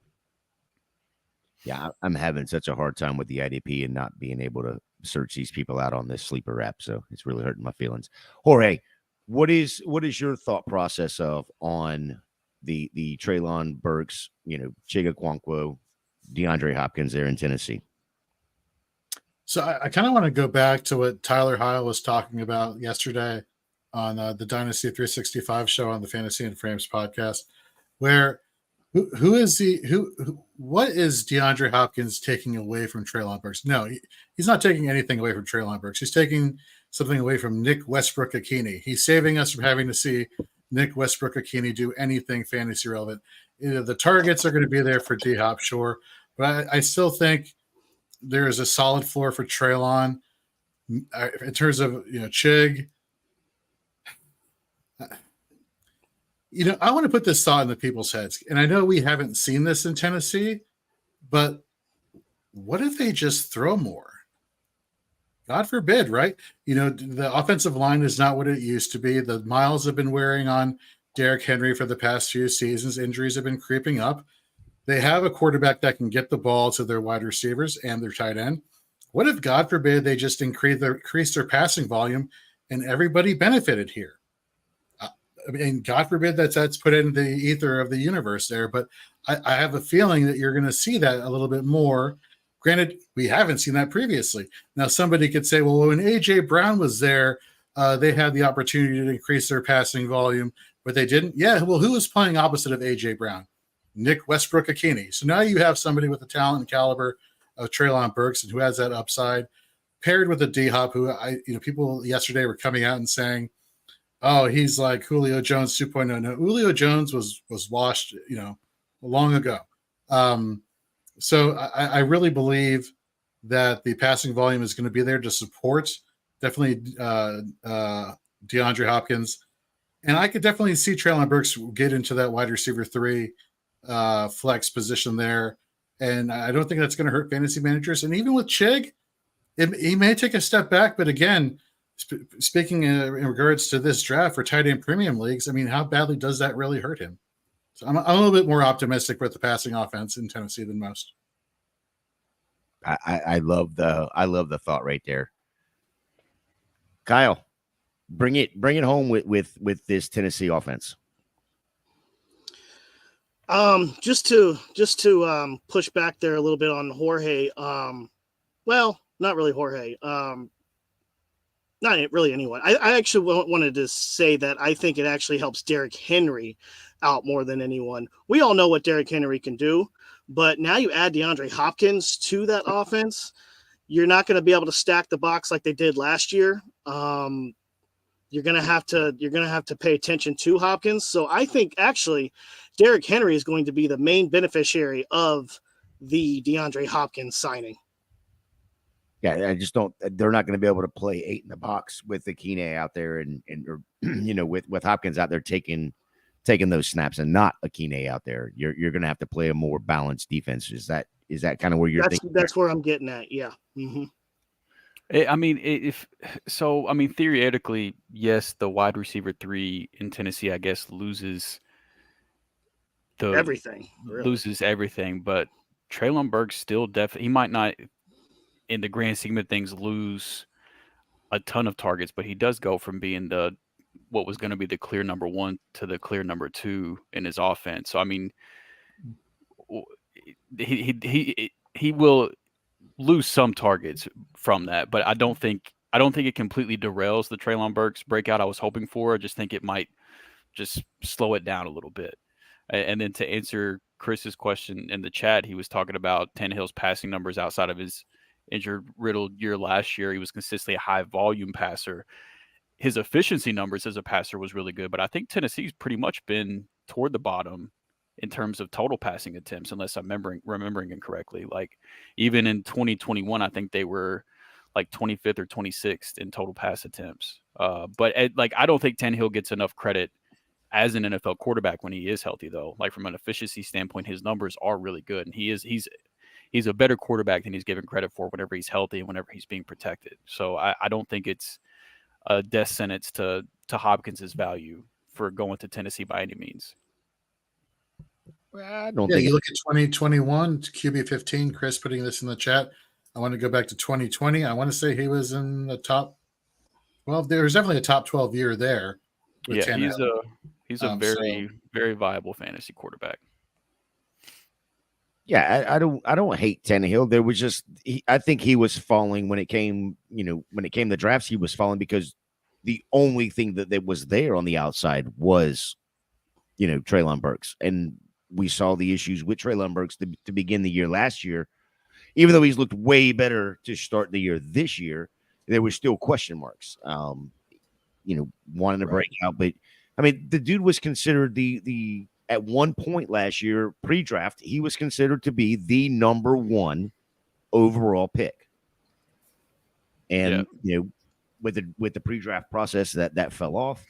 Yeah, I'm having such a hard time with the IDP and not being able to search these people out on this sleeper app. So it's really hurting my feelings. Jorge, what is your thought process on the Treylon Burks, Chig Okonkwo, DeAndre Hopkins there in Tennessee? So I kind of want to go back to what Tyler Heil was talking about yesterday on the Dynasty 365 show on the Fantasy and Frames podcast, where what is DeAndre Hopkins taking away from Treylon Burks? No, he's not taking anything away from Treylon Burks. He's taking something away from Nick Westbrook-Akini. He's saving us from having to see Nick Westbrook-Akini do anything fantasy relevant. The targets are going to be there for D-Hop, sure, but I still think there is a solid floor for Treylon. In terms of Chig, I want to put this thought in the people's heads, and I know we haven't seen this in Tennessee, but what if they just throw more? God forbid, right? The offensive line is not what it used to be. The miles have been wearing on Derrick Henry for the past few seasons. Injuries have been creeping up. They have a quarterback that can get the ball to their wide receivers and their tight end. What if, God forbid, they just increase their passing volume and everybody benefited here? I mean, God forbid that's put in the ether of the universe there, but I have a feeling that you're going to see that a little bit more. Granted, we haven't seen that previously. Now, somebody could say, well, when A.J. Brown was there, they had the opportunity to increase their passing volume, but they didn't. Yeah, well, who was playing opposite of A.J. Brown? Nick Westbrook-Akini. So now you have somebody with the talent and caliber of Treylon Burks and who has that upside, paired with a D-Hop who people yesterday were coming out and saying, oh, he's like Julio Jones 2.0. No, Julio Jones was washed, long ago. So I really believe that the passing volume is going to be there to support definitely DeAndre Hopkins. And I could definitely see Traylon Burks get into that wide receiver 3 flex position there. And I don't think that's going to hurt fantasy managers. And even with Chig, he may take a step back. But again, speaking in regards to this draft for tight end premium leagues, I mean, how badly does that really hurt him? So I'm a little bit more optimistic with the passing offense in Tennessee than most. I love the thought right there. Kyle, bring it home with this Tennessee offense. Just to push back there a little bit on Jorge. Well, not really Jorge. Not really anyone. I actually wanted to say that I think it actually helps Derrick Henry out more than anyone. We all know what Derrick Henry can do, but now you add DeAndre Hopkins to that offense, you're not going to be able to stack the box like they did last year. You're gonna have to pay attention to Hopkins. So I think actually Derrick Henry is going to be the main beneficiary of the DeAndre Hopkins signing. Yeah, I just don't. They're not going to be able to play 8 in the box with the Akine out there, and or, with Hopkins out there taking those snaps, and not Akine out there. You're going to have to play a more balanced defense. Is that kind of where you're thinking? That's where I'm getting at. Yeah. Mm-hmm. I mean, theoretically, yes, the wide receiver 3 in Tennessee, I guess, loses everything. But Treylon Burks still definitely, he might not, in the grand scheme of things, lose a ton of targets, but he does go from being what was going to be the clear number 1 to the clear number 2 in his offense. So I mean, he will lose some targets from that, but I don't think it completely derails the Treylon Burks breakout I was hoping for. I just think it might just slow it down a little bit. And then to answer Chris's question in the chat, he was talking about Tannehill's passing numbers outside of his injured riddled year last year. He was consistently a high volume passer. His efficiency numbers as a passer was really good, but I think Tennessee's pretty much been toward the bottom in terms of total passing attempts, unless I'm remembering incorrectly. Like even in 2021, I think they were like 25th or 26th in total pass attempts. But I don't think Tannehill gets enough credit as an NFL quarterback when he is healthy, though. Like from an efficiency standpoint, his numbers are really good, and he's a better quarterback than he's given credit for whenever he's healthy and whenever he's being protected. So I don't think it's a death sentence to Hopkins' value for going to Tennessee by any means. I don't think you look at 2021 QB 15. Chris putting this in the chat. I want to go back to 2020. I want to say he was in the top. Well, there was definitely a top 12 year there. With Tannehill. He's a very viable fantasy quarterback. Yeah, I don't hate Tannehill. There was just I think he was falling when it came to drafts. He was falling because the only thing that was there on the outside was Treylon Burks, and we saw the issues with Treylon Burks to begin the year last year. Even though he's looked way better to start the year this year, there were still question marks. Wanting to break out, but I mean, the dude was considered the at one point last year, pre-draft, he was considered to be the number 1 overall pick. And with the pre-draft process that fell off.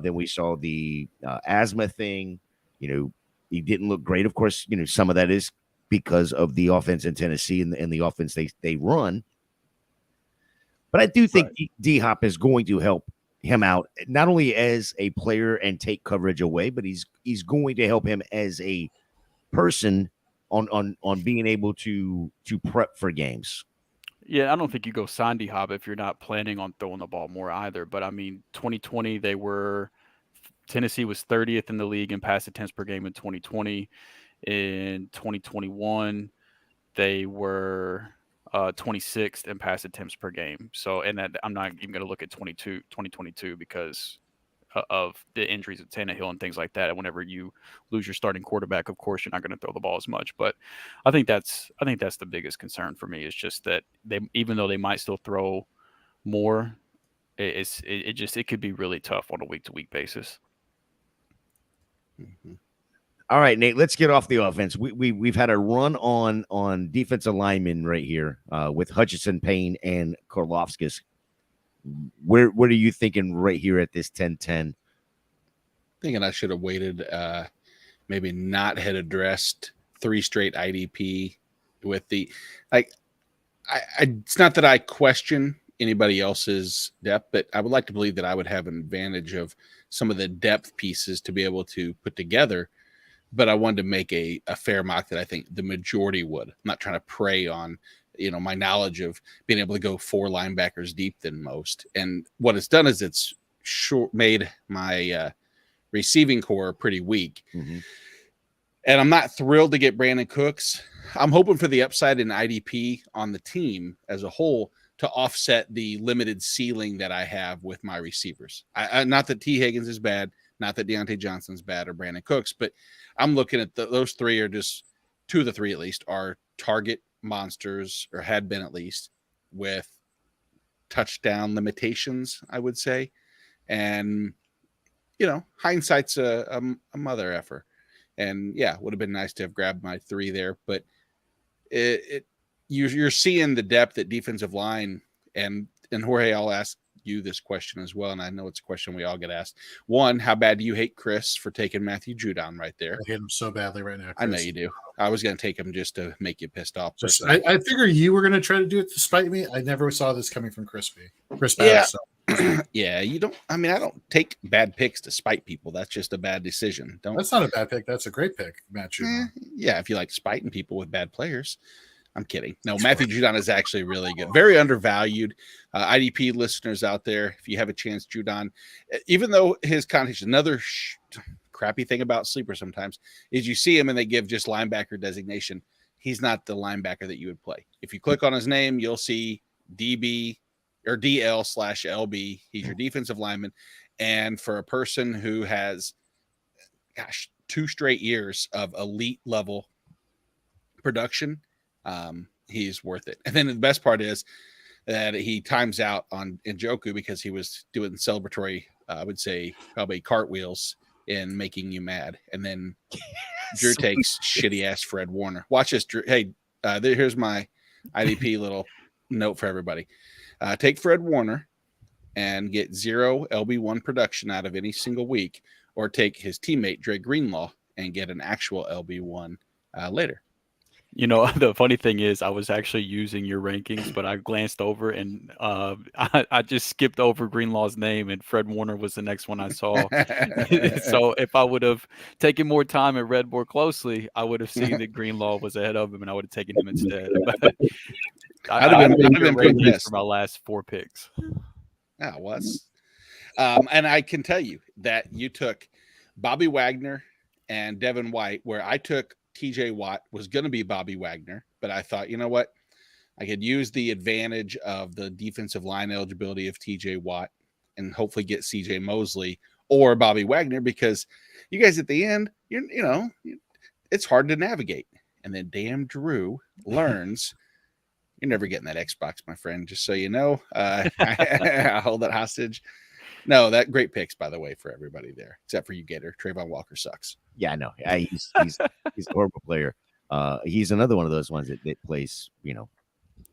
Then we saw the asthma thing. He didn't look great. Of course, some of that is because of the offense in Tennessee and the offense they run. But I do think D-Hop is going to help him out, not only as a player and take coverage away, but he's going to help him as a person on being able to prep for games. Yeah, I don't think you go sign D-Hop if you're not planning on throwing the ball more either. But I mean, 2020 Tennessee was 30th in the league in pass attempts per game in 2020. In 2021, they were 26th in pass attempts per game. So, and that I'm not even going to look at 2022 because of the injuries of Tannehill and things like that. And whenever you lose your starting quarterback, of course, you're not going to throw the ball as much. But I think that's the biggest concern for me is just that even though they might still throw more, it could be really tough on a week-to-week basis. Mm-hmm. All right, Nate, let's get off the offense. We've had a run on defensive linemen right here with Hutchinson, Payne, and Karlofskis. What are you thinking right here at this 10-10? thinking I should have waited, maybe not had addressed 3 straight IDP with the like. It's not that I question anybody else's depth, but I would like to believe that I would have an advantage of some of the depth pieces to be able to put together. But I wanted to make a fair mock that I think the majority would. I'm not trying to prey on, my knowledge of being able to go 4 linebackers deep than most. And what it's done is it's made my receiving core pretty weak. Mm-hmm. And I'm not thrilled to get Brandon Cooks. I'm hoping for the upside in IDP on the team as a whole to offset the limited ceiling that I have with my receivers. Not that T. Higgins is bad, not that Deontay Johnson's bad or Brandon Cooks, but I'm looking at those 3 are just 2 of the 3 at least are target monsters, or had been at least, with touchdown limitations, I would say. And, hindsight's a mother effer. And yeah, would have been nice to have grabbed my 3 there, but you're seeing the depth at defensive line, and Jorge, I'll ask you this question as well, and I know it's a question we all get asked. One, how bad do you hate Chris for taking Matthew Judon right there? I hate him so badly right now, Chris. I know you do. I was going to take him just to make you pissed off. I figure you were going to try to do it to spite me. I never saw this coming from Chris Bad, yeah. So. Yeah, you don't. I mean, I don't take bad picks to spite people. That's just a bad decision. That's not a bad pick. That's a great pick, Matt Judon. Yeah, if you like spiting people with bad players. I'm kidding. No, Matthew Judon is actually really good. Very undervalued. IDP listeners out there, if you have a chance, Judon, even though his context, another crappy thing about sleeper sometimes is you see him and they give just linebacker designation. He's not the linebacker that you would play. If you click on his name, you'll see DB or DL/LB. He's your defensive lineman. And for a person who has, 2 straight years of elite level production, he's worth it. And then the best part is that he times out on Njoku because he was doing celebratory, I would say probably cartwheels in making you mad. And then Drew takes shitty ass Fred Warner. Watch this, Drew. Hey, here's my IDP little note for everybody. Take Fred Warner and get 0 LB1 production out of any single week, or take his teammate Dre Greenlaw and get an actual LB1 later. The funny thing is I was actually using your rankings, but I glanced over and I just skipped over Greenlaw's name, and Fred Warner was the next one I saw. So if I would have taken more time and read more closely, I would have seen that Greenlaw was ahead of him, and I would have taken him instead. But I'd have been pretty pissed for my last 4 picks. Yeah, was. And I can tell you that you took Bobby Wagner and Devin White, where I took TJ Watt was going to be Bobby Wagner, but I thought, you know what? I could use the advantage of the defensive line eligibility of TJ Watt and hopefully get CJ Mosley or Bobby Wagner, because you guys at the end, it's hard to navigate. And then damn Drew learns you're never getting that Xbox, my friend, just so you know. I hold that hostage. No, that great picks, by the way, for everybody there, except for you, Gator. Trayvon Walker sucks. Yeah, no, he's a horrible player. He's another one of those ones that plays,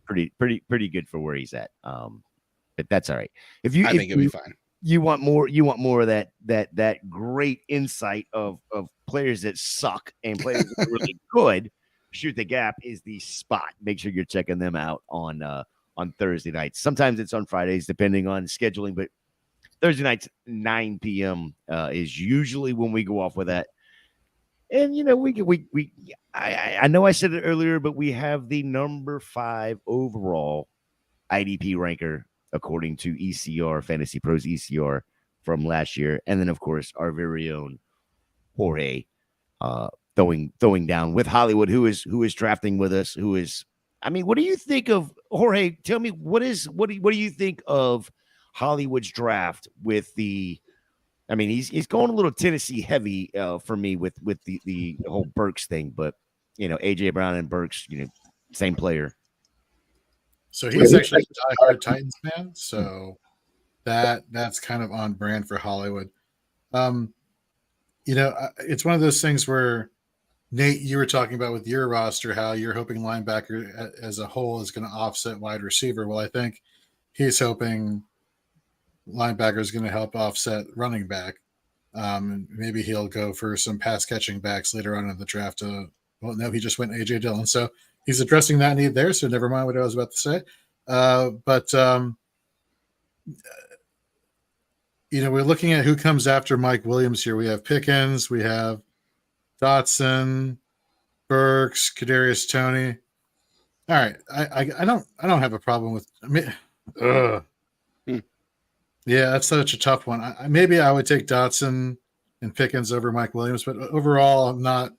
pretty good for where he's at. But that's all right. I think it'll be fine. You want more of that great insight of players that suck and players that are really good. Shoot the Gap is the spot. Make sure you're checking them out on Thursday nights. Sometimes it's on Fridays, depending on scheduling, but Thursday nights, 9 p.m. Is usually when we go off with that. And I know I said it earlier, but we have the number 5 overall IDP ranker according to ECR, Fantasy Pros ECR from last year, and then of course our very own Jorge throwing down with Hollywood, who is drafting with us. What do you think of Jorge? Tell me what do you think of Hollywood's draft with the? He's going a little Tennessee heavy for me with the whole Burks thing, but AJ Brown and Burks, same player. So he's actually a diehard Titans fan, so that's kind of on brand for Hollywood. It's one of those things where, Nate, you were talking about with your roster how you're hoping linebacker as a whole is going to offset wide receiver. Well, I think he's hoping linebacker is going to help offset running back. Maybe he'll go for some pass catching backs later on in the draft. Well, no, he just went AJ Dillon, so he's addressing that need there. So never mind what I was about to say. But we're looking at who comes after Mike Williams here. We have Pickens, we have Dotson, Burks, Kadarius Toney. All right, I don't have a problem with. Yeah, that's such a tough one. Maybe I would take Dotson and Pickens over Mike Williams, but overall, I'm not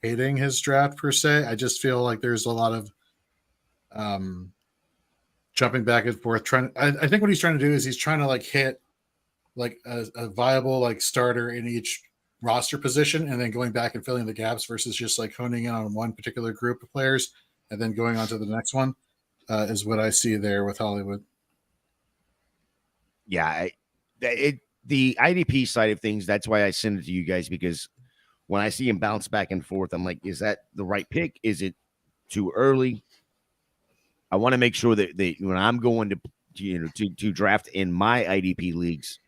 hating his draft per se. I just feel like there's a lot of jumping back and forth. I think what he's trying to do is he's trying to like hit like a viable like starter in each roster position, and then going back and filling the gaps versus just like honing in on one particular group of players and then going on to the next one is what I see there with Hollywood. Yeah, the IDP side of things, that's why I send it to you guys, because when I see him bounce back and forth, I'm like, is that the right pick? Is it too early? I want to make sure that when I'm going to draft in my IDP leagues,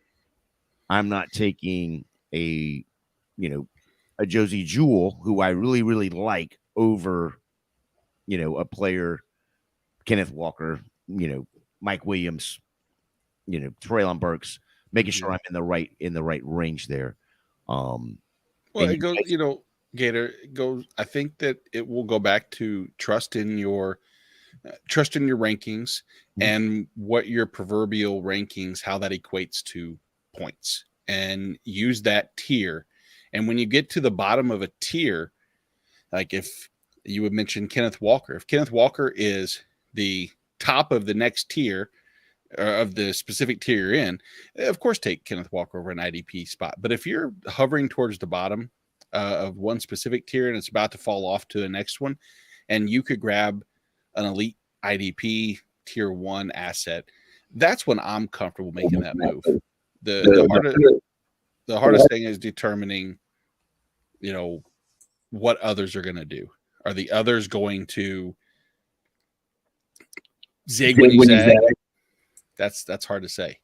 I'm not taking a Josie Jewell, who I really, really like, over, a player, Kenneth Walker, Mike Williams, Traylon Burks, making sure I'm in the right range there. Well, it goes, Gator, it goes. I think that it will go back to trust in your rankings and what your proverbial rankings, how that equates to points, and use that tier. And when you get to the bottom of a tier, like if you would mention Kenneth Walker, if Kenneth Walker is the top of the next tier of the specific tier you're in, of course, take Kenneth Walker over an IDP spot. But if you're hovering towards the bottom of one specific tier and it's about to fall off to the next one, and you could grab an elite IDP tier 1 asset, that's when I'm comfortable making that move. The hardest thing is determining, what others are going to do. Are the others going to zig when you zag? That's hard to say.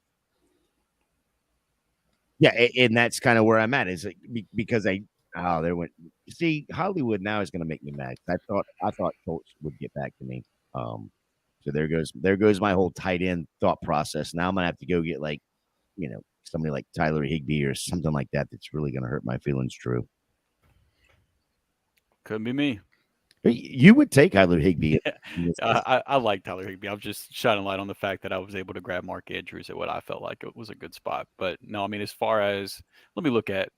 Yeah, and that's kind of where I'm at. Is because see, Hollywood now is going to make me mad. I thought Colts would get back to me. So there goes my whole tight end thought process. Now I'm gonna have to go get somebody like Tyler Higbee or something like that. That's really going to hurt my feelings. True. Couldn't be me. You would take Tyler Higbee. I like Tyler Higbee. I'm just shining light on the fact that I was able to grab Mark Andrews at what I felt like it was a good spot. But no, I mean, as far as, let me look at,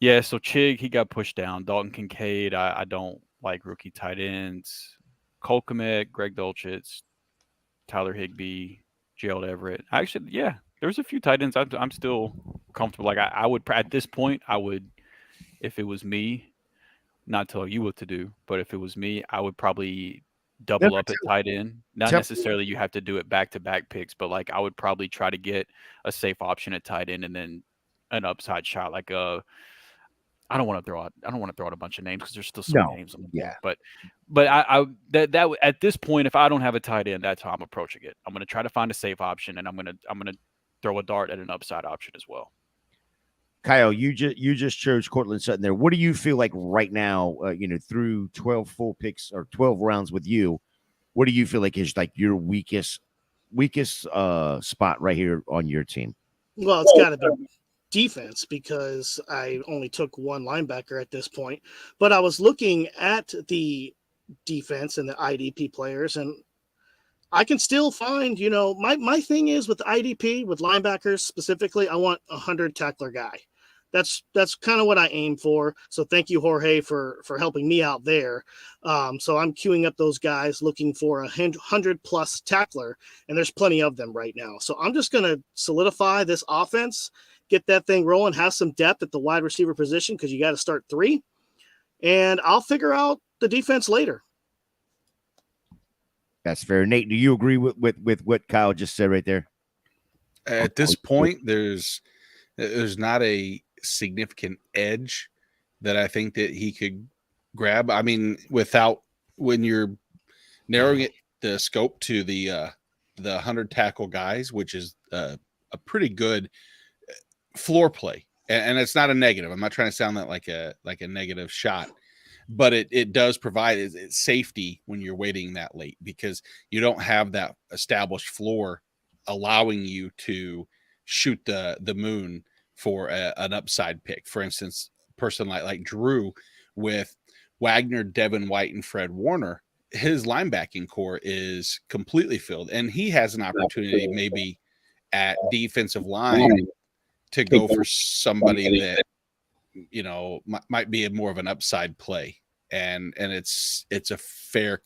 so Chig, he got pushed down. Dalton Kincaid, I don't like rookie tight ends. Cole Kmet, Greg Dulcich, Tyler Higbee, Gerald Everett. Actually, there's a few tight ends I'm still comfortable. Like I would, at this point, if it was me, not tell you what to do, but if it was me, I would probably double up at tight end. Not necessarily you have to do it back-to-back picks, but like I would probably try to get a safe option at tight end and then an upside shot. Like I don't want to throw out a bunch of names because there's still so many names on the board. But that at this point, if I don't have a tight end, that's how I'm approaching it. I'm going to try to find a safe option, and I'm going to throw a dart at an upside option as well. Kyle, you just chose Cortland Sutton there. What do you feel like right now, through 12 full picks or 12 rounds with you, what do you feel like is like your weakest spot right here on your team? Well, it's got to be defense because I only took one linebacker at this point. But I was looking at the defense and the IDP players, and I can still find, my thing is with IDP, with linebackers specifically, I want a 100 tackler guy. That's kind of what I aim for. So thank you, Jorge, for helping me out there. So I'm queuing up those guys looking for 100 plus tackler, and there's plenty of them right now. So I'm just going to solidify this offense, get that thing rolling, have some depth at the wide receiver position because you got to start 3, and I'll figure out the defense later. That's fair. Nate, do you agree with what Kyle just said right there? At this point, there's not a significant edge that I think that he could grab. I mean, when you're narrowing it, the scope to the 100 tackle guys, which is a pretty good floor play and it's not a negative. I'm not trying to sound that like a negative shot, but it does provide it's safety when you're waiting that late, because you don't have that established floor allowing you to shoot the moon for an upside pick. For instance, a person like Drew with Wagner, Devin White, and Fred Warner, his linebacking core is completely filled, and he has an opportunity maybe at defensive line to go for somebody that might be more of an upside play, and it's a fair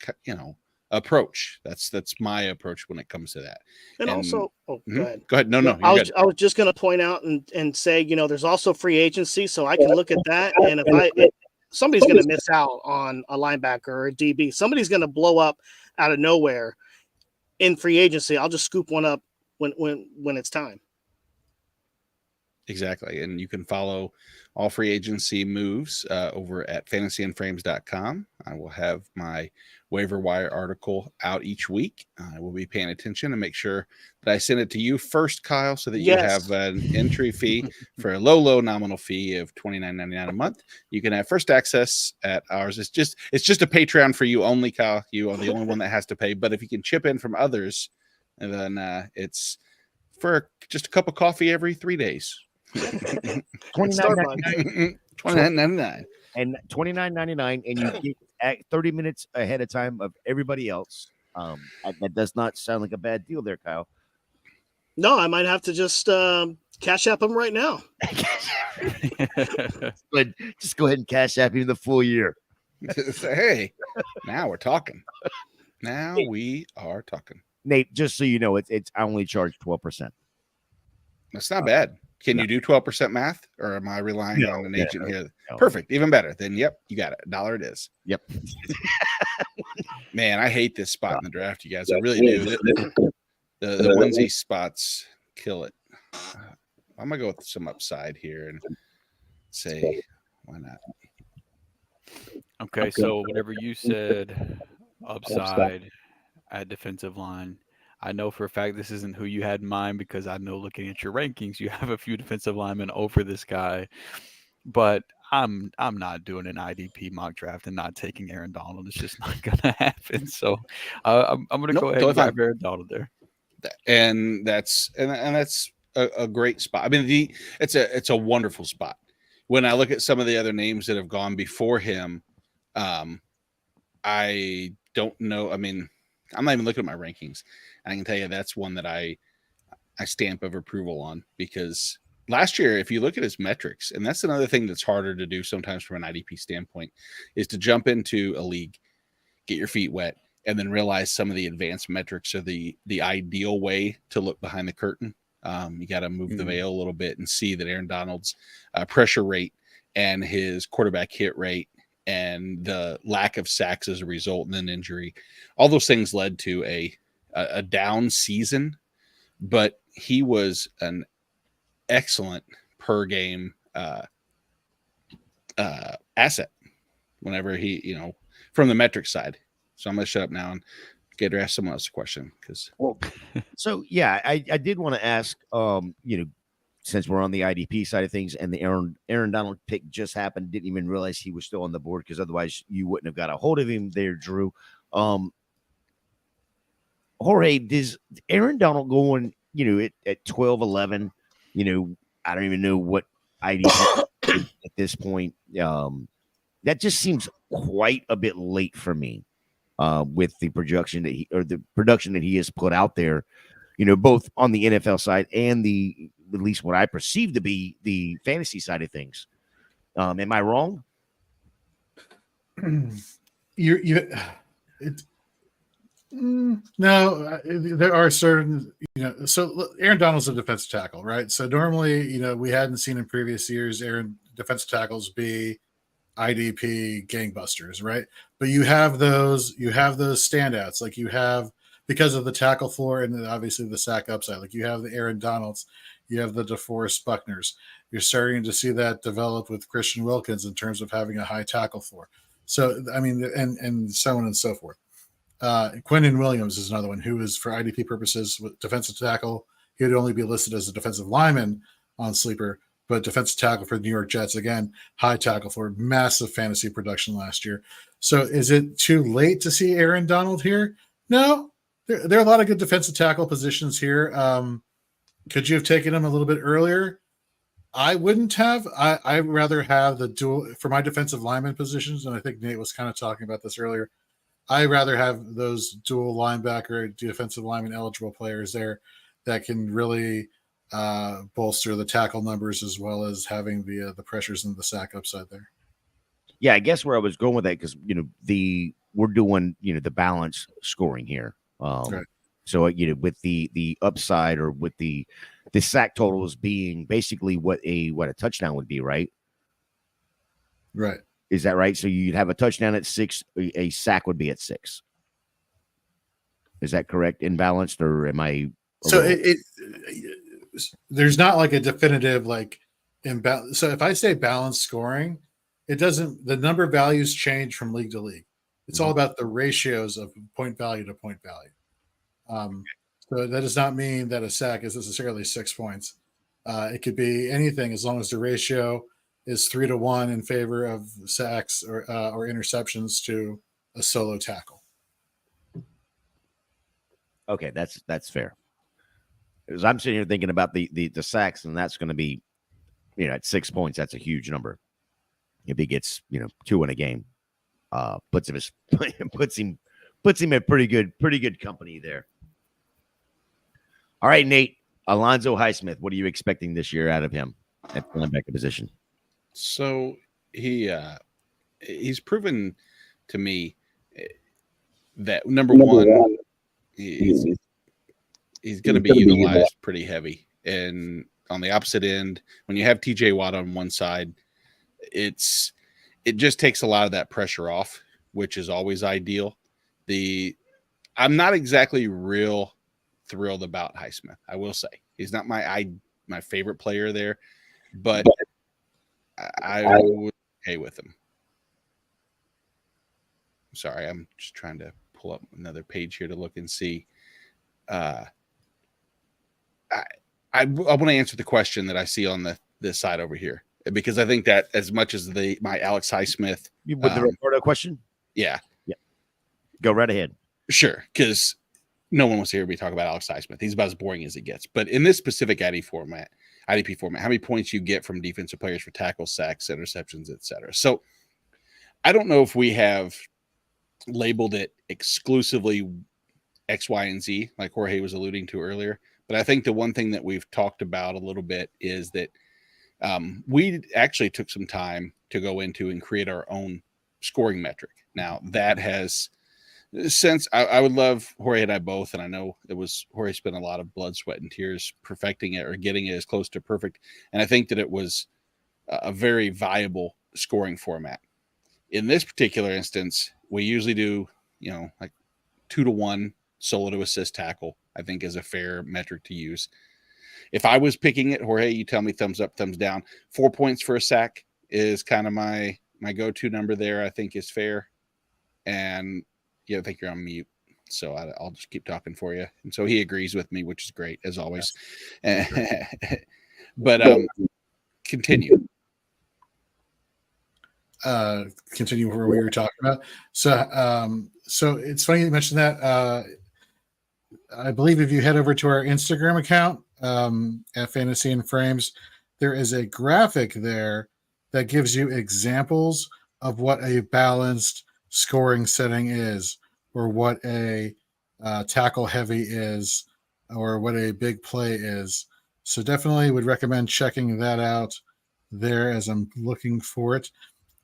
approach. That's my approach when it comes to that. And also, go ahead. No, I was just going to point out and say, there's also free agency, so I can look at that, and if somebody's going to miss out on a linebacker or a DB, somebody's going to blow up out of nowhere in free agency. I'll just scoop one up when it's time. Exactly. And you can follow all free agency moves over at fantasyandframes.com. I will have my waiver wire article out each week. I will be paying attention and make sure that I send it to you first, Kyle, so that you have an entry fee for a low nominal fee of $29.99 a month. You can have first access at ours. It's just a Patreon for you only, Kyle. You are the only one that has to pay. But if you can chip in from others, and then it's for just a cup of coffee every 3 days. $29.99 and $29.99, and you get 30 minutes ahead of time of everybody else. That does not sound like a bad deal there, Kyle. No, I might have to just cash app them right now. But just go ahead and cash app him the full year. Hey, now we're talking. Now we are talking. Nate, just so you know, it's I only charge 12%. That's not bad. Can you do 12% math, or am I relying on an agent here? No. Perfect. Even better. Then, yep, you got it. $1 it is. Yep. Man, I hate this spot in the draft, you guys. I really do. The onesie spots kill it. I'm going to go with some upside here and say, why not? Okay, so whatever you said, upside at defensive line, I know for a fact this isn't who you had in mind, because I know looking at your rankings, you have a few defensive linemen over this guy. But I'm not doing an IDP mock draft and not taking Aaron Donald. It's just not going to happen. So I'm going to go ahead and grab Aaron Donald there. And that's a great spot. I mean, it's a wonderful spot. When I look at some of the other names that have gone before him, I don't know. I mean, I'm not even looking at my rankings. I can tell you that's one that I stamp of approval on, because last year, if you look at his metrics, and that's another thing that's harder to do sometimes from an IDP standpoint, is to jump into a league, get your feet wet, and then realize some of the advanced metrics are the ideal way to look behind the curtain. You got to move the veil a little bit and see that Aaron Donald's pressure rate and his quarterback hit rate and the lack of sacks as a result and an injury, all those things led to a down season, but he was an excellent per game asset whenever he, from the metric side. So I'm going to shut up now and get to ask someone else a question. So yeah, I did want to ask, since we're on the IDP side of things and the Aaron Donald pick just happened, didn't even realize he was still on the board, because otherwise you wouldn't have got a hold of him there, Drew. Jorge, does Aaron Donald going, at 12, 11, I don't even know what IDP at this point. That just seems quite a bit late for me, with the production that he has put out there, both on the NFL side and at least what I perceive to be the fantasy side of things. Am I wrong? No, there are certain, so Aaron Donald's a defensive tackle, right? So normally, we hadn't seen in previous years defensive tackles be IDP gangbusters, right? But you have those standouts, like you have, because of the tackle floor and then obviously the sack upside, like you have the Aaron Donalds, you have the DeForest Buckners. You're starting to see that develop with Christian Wilkins in terms of having a high tackle floor. So, I mean, and so on and so forth. Quentin Williams is another one who is, for IDP purposes, with defensive tackle. He would only be listed as a defensive lineman on Sleeper, but defensive tackle for the New York Jets, again, high tackle for massive fantasy production last year. So is it too late to see Aaron Donald here? No, there are a lot of good defensive tackle positions here. Could you have taken him a little bit earlier? I wouldn't have. I'd rather have the dual for my defensive lineman positions, and I think Nate was kind of talking about this earlier. I'd rather have those dual linebacker, defensive lineman eligible players there that can really bolster the tackle numbers as well as having the pressures and the sack upside there. Yeah, I guess where I was going with that, because we're doing the balance scoring here. Right. So with the upside or with the sack totals being basically what a touchdown would be, right? Right. Is that right? So you'd have a touchdown at 6, a sack would be at 6. Is that correct? Imbalanced, or am I? So there's not like a definitive like imbalance. So if I say balanced scoring, it doesn't. The number values change from league to league. It's all about the ratios of point value to point value. So that does not mean that a sack is necessarily 6 points. It could be anything as long as the ratio is 3-1 in favor of sacks or interceptions to a solo tackle. Okay, that's fair. Because I'm sitting here thinking about the sacks, and that's going to be, at 6 points, that's a huge number. If he gets 2 in a game, puts him at pretty good company there. All right, Nate, Alonzo Highsmith, what are you expecting this year out of him at the linebacker position? So he's proven to me that number one, he's going to be utilized pretty heavy. And on the opposite end, when you have TJ Watt on one side, it just takes a lot of that pressure off, which is always ideal. I'm not exactly real thrilled about Highsmith. I will say he's not my favorite player there, but I was okay with him. Sorry, I'm just trying to pull up another page here to look and see. I want to answer the question that I see on this side over here, because I think that as much as my Alex Highsmith with the Roberto question, yeah, go right ahead. Sure, because no one wants to hear me talk about Alex Highsmith. He's about as boring as it gets. But in this specific IDP format, how many points you get from defensive players for tackles, sacks, interceptions, etc. So I don't know if we have labeled it exclusively X, Y, and Z, like Jorge was alluding to earlier. But I think the one thing that we've talked about a little bit is that we actually took some time to go into and create our own scoring metric. Now, that has since I would love Jorge and I both, and I know Jorge spent a lot of blood, sweat, and tears perfecting it or getting it as close to perfect. And I think that it was a very viable scoring format. In this particular instance, we usually do, like 2-1 solo to assist tackle, I think is a fair metric to use. If I was picking it, Jorge, you tell me thumbs up, thumbs down. 4 points for a sack is kind of my go-to number there, I think is fair. And I think you're on mute, so I'll just keep talking for you. And so he agrees with me, which is great, as always. Yes. But continue. Continue where we were talking about. So it's funny you mentioned that. I believe if you head over to our Instagram account at Fantasy and Frames, there is a graphic there that gives you examples of what a balanced scoring setting is, or what a tackle heavy is, or what a big play is. So definitely would recommend checking that out there as I'm looking for it.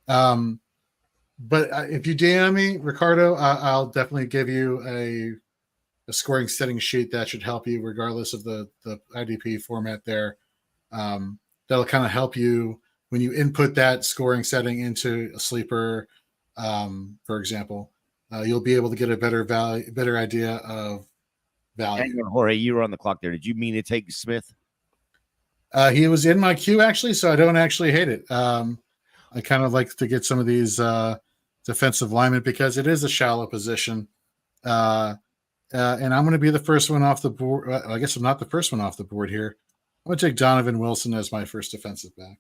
But if you DM me, Ricardo, I'll definitely give you a scoring setting sheet that should help you regardless of the IDP format there. That'll kind of help you when you input that scoring setting into a sleeper, for example. You'll be able to get a better idea of value. Hang on, Jorge, you were on the clock there. Did you mean to take Smith? He was in my queue, actually, so I don't actually hate it. I kind of like to get some of these defensive linemen because it is a shallow position. And I'm going to be the first one off the board. I guess I'm not the first one off the board here. I'm going to take Donovan Wilson as my first defensive back.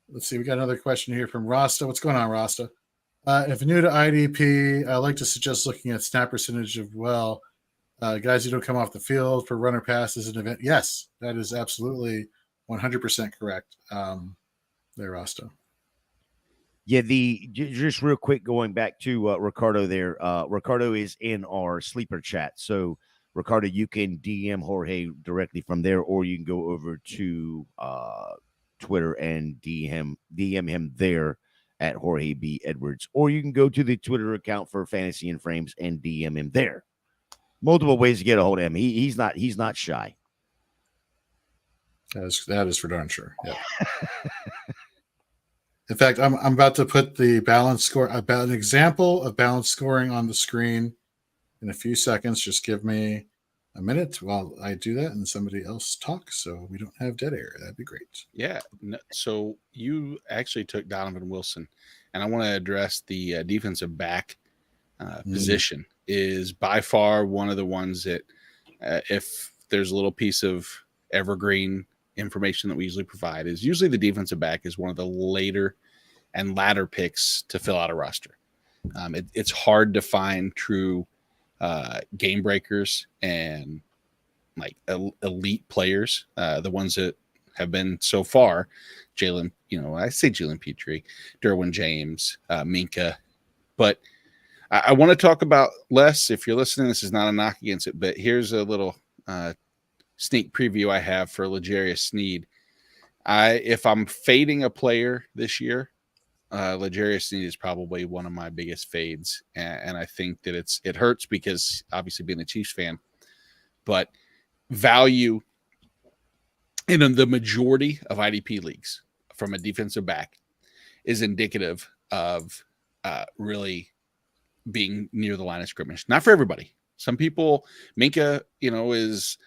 Let's see. We got another question here from Rasta. What's going on, Rasta? If new to IDP, I like to suggest looking at snap percentage of guys who don't come off the field for runner pass as an event. Yes, that is absolutely 100% correct. There, Rasta. Yeah, just real quick, going back to Ricardo there. Ricardo is in our sleeper chat. So, Ricardo, you can DM Jorge directly from there, or you can go over to Twitter and DM him there at Jorge B. Edwards, or you can go to the Twitter account for Fantasy and Frames and DM him there. Multiple ways to get a hold of him. He's not shy. That is for darn sure. Yeah. In fact, I'm about to put the balance score, about an example of balance scoring on the screen in a few seconds. Just give me a minute while I do that and somebody else talks so we don't have dead air. That'd be great. Yeah. So you actually took Donovan Wilson, and I want to address the defensive back position is by far one of the ones that if there's a little piece of evergreen information that we usually provide is usually the defensive back is one of the later and latter picks to fill out a roster. It's hard to find true game breakers and like elite players, the ones that have been so far. Jalen, I say Jalen Petrie, Derwin James, Minka, but I want to talk about less. If you're listening, this is not a knock against it, but here's a little sneak preview I have for L'Jarius Sneed. If I'm fading a player this year, L'Jarius Sneed is probably one of my biggest fades, and I think that it hurts because obviously being a Chiefs fan, but value in the majority of IDP leagues from a defensive back is indicative of really being near the line of scrimmage. Not for everybody. Some people, Minka, is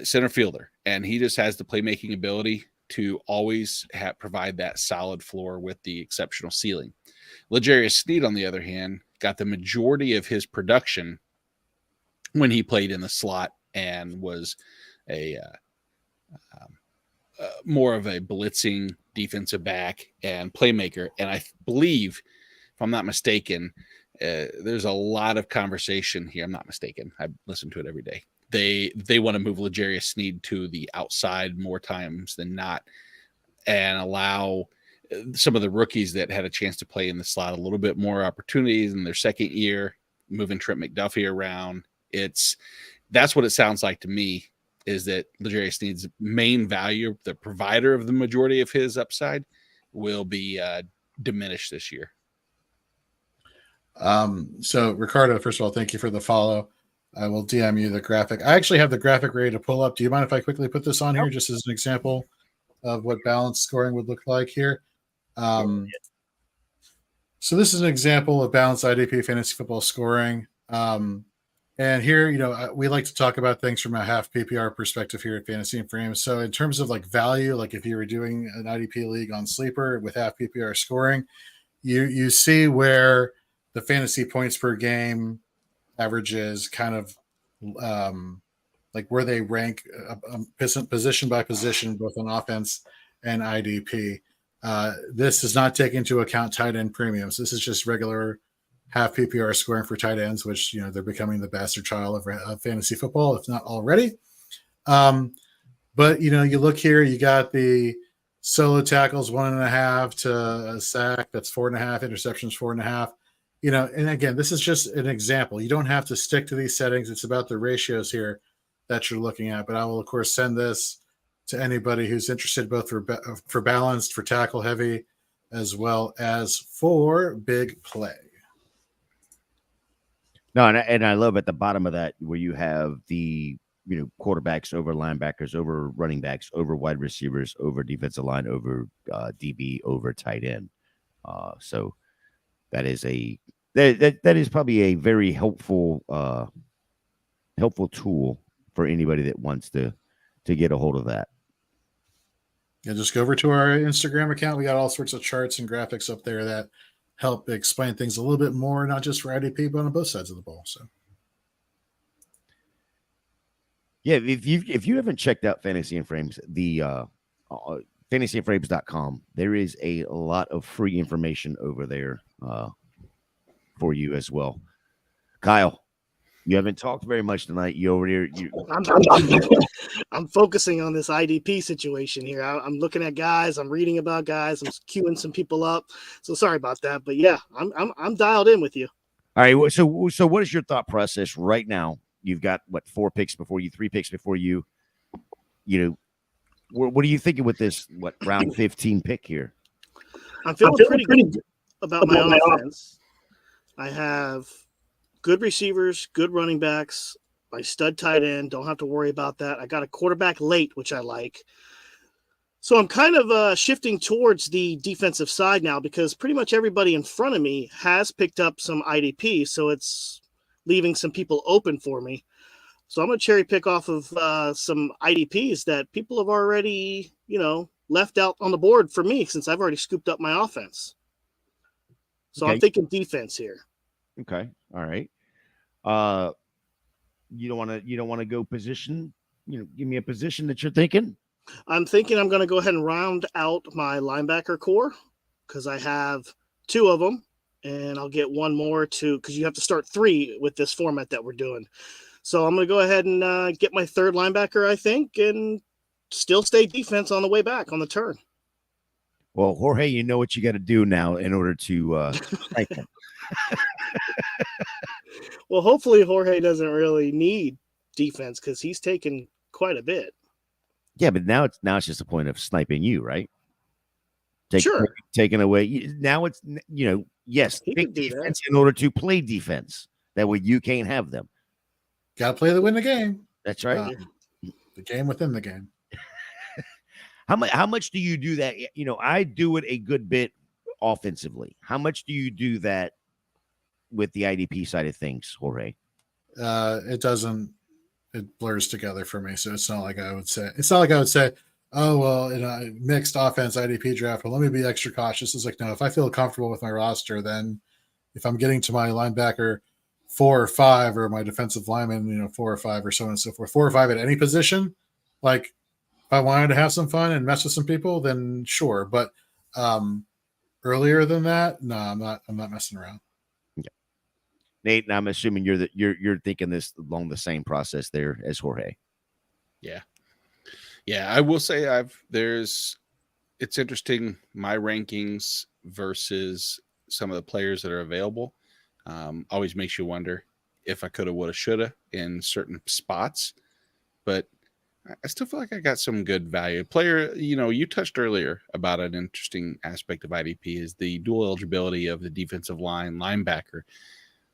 center fielder, and he just has the playmaking ability to always provide that solid floor with the exceptional ceiling. L'Jarius Sneed, on the other hand, got the majority of his production when he played in the slot and was a more of a blitzing defensive back and playmaker. And I believe, if I'm not mistaken, there's a lot of conversation here. I'm not mistaken. I listen to it every day. They want to move L'Jarius Sneed to the outside more times than not and allow some of the rookies that had a chance to play in the slot a little bit more opportunities in their second year, moving Trent McDuffie around. That's what it sounds like to me, is that L'Jarius Sneed's main value, the provider of the majority of his upside, will be diminished this year. So Ricardo, first of all, thank you for the follow. I will DM you the graphic. I actually have the graphic ready to pull up. Do you mind if I quickly put this on here just as an example of what balance scoring would look like here? So this is an example of balanced IDP fantasy football scoring. And here, we like to talk about things from a half PPR perspective here at Fantasy and Frames. So in terms of like value, like if you were doing an IDP league on Sleeper with half PPR scoring, you see where the fantasy points per game averages kind of like where they rank position by position, both on offense and IDP. This does not take into account tight end premiums. This is just regular half PPR scoring for tight ends, which, they're becoming the bastard child of fantasy football, if not already. But, you look here, you got the solo tackles 1.5 to a sack. That's 4.5, interceptions 4.5. And again, this is just an example. You don't have to stick to these settings. It's about the ratios here that you're looking at. But I will, of course, send this to anybody who's interested, both for balanced, for tackle heavy, as well as for big play. No, and I love at the bottom of that where you have the quarterbacks over linebackers, over running backs, over wide receivers, over defensive line, over DB, over tight end. So that is that is probably a very helpful tool for anybody that wants to get a hold of that. Yeah, just go over to our Instagram account. We got all sorts of charts and graphics up there that help explain things a little bit more, not just for IDP, but on both sides of the ball. So, Yeah, if you haven't checked out Fantasy and Frames, the fantasyandframes.com, there is a lot of free information over there for you as well. Kyle, you haven't talked very much tonight. You over here, I'm focusing on this IDP situation here. I'm looking at guys. I'm reading about guys. I'm queuing some people up. So sorry about that, but yeah, I'm dialed in with you. All right. So what is your thought process right now? You've got what, 4 picks before you, 3 picks before you. You know, what are you thinking with this? What, round 15 pick here? I'm feeling pretty good about my offense. I have good receivers, good running backs. My stud tight end, don't have to worry about that. I got a quarterback late, which I like. So I'm kind of shifting towards the defensive side now because pretty much everybody in front of me has picked up some IDP, so it's leaving some people open for me. So I'm going to cherry pick off of some IDPs that people have already, left out on the board for me since I've already scooped up my offense. So Okay. I'm thinking defense here. Okay. All right. You don't want to go position, give me a position that you're thinking. I'm thinking I'm going to go ahead and round out my linebacker core because I have 2 of them, and I'll get one more because you have to start 3 with this format that we're doing. So I'm going to go ahead and get my 3rd linebacker, I think, and still stay defense on the way back on the turn. Well, Jorge, you know what you got to do now in order to strike him. Well, hopefully Jorge doesn't really need defense because he's taken quite a bit. Yeah, but now it's just a point of sniping you, right? Sure. Taking away. Now it's, yes, He pick could do defense in order to play defense. That way you can't have them. Got to play to win the game. That's right. The game within the game. How much do you do that? I do it a good bit offensively. How much do you do that with the IDP side of things, Jorge? It doesn't. It blurs together for me. So it's not like I would say, oh, well, in a mixed offense IDP draft, well, let me be extra cautious. It's like, no, if I feel comfortable with my roster, then if I'm getting to my linebacker 4 or 5 or my defensive lineman, 4 or 5 or so on and so forth, 4 or 5 at any position, like if I wanted to have some fun and mess with some people, then sure. But earlier than that, no, I'm not messing around. Nate, I'm assuming you're thinking this along the same process there as Jorge. Yeah. I will say it's interesting, my rankings versus some of the players that are available. Always makes you wonder if I coulda, woulda, shoulda in certain spots, but I still feel like I got some good value. Player, you touched earlier about an interesting aspect of IDP is the dual eligibility of the defensive line linebacker.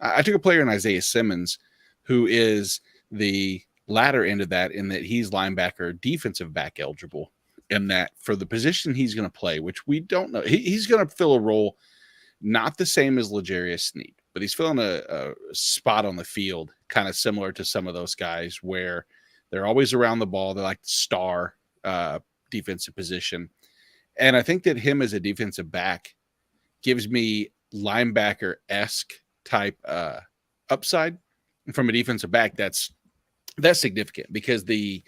I took a player in Isaiah Simmons, who is the latter end of that, in that he's linebacker, defensive back eligible, and that for the position he's going to play, which we don't know, he's going to fill a role not the same as L'Jarius Sneed, but he's filling a spot on the field kind of similar to some of those guys where they're always around the ball. They're like the star defensive position. And I think that him as a defensive back gives me linebacker-esque type upside from a defensive back. That's significant because the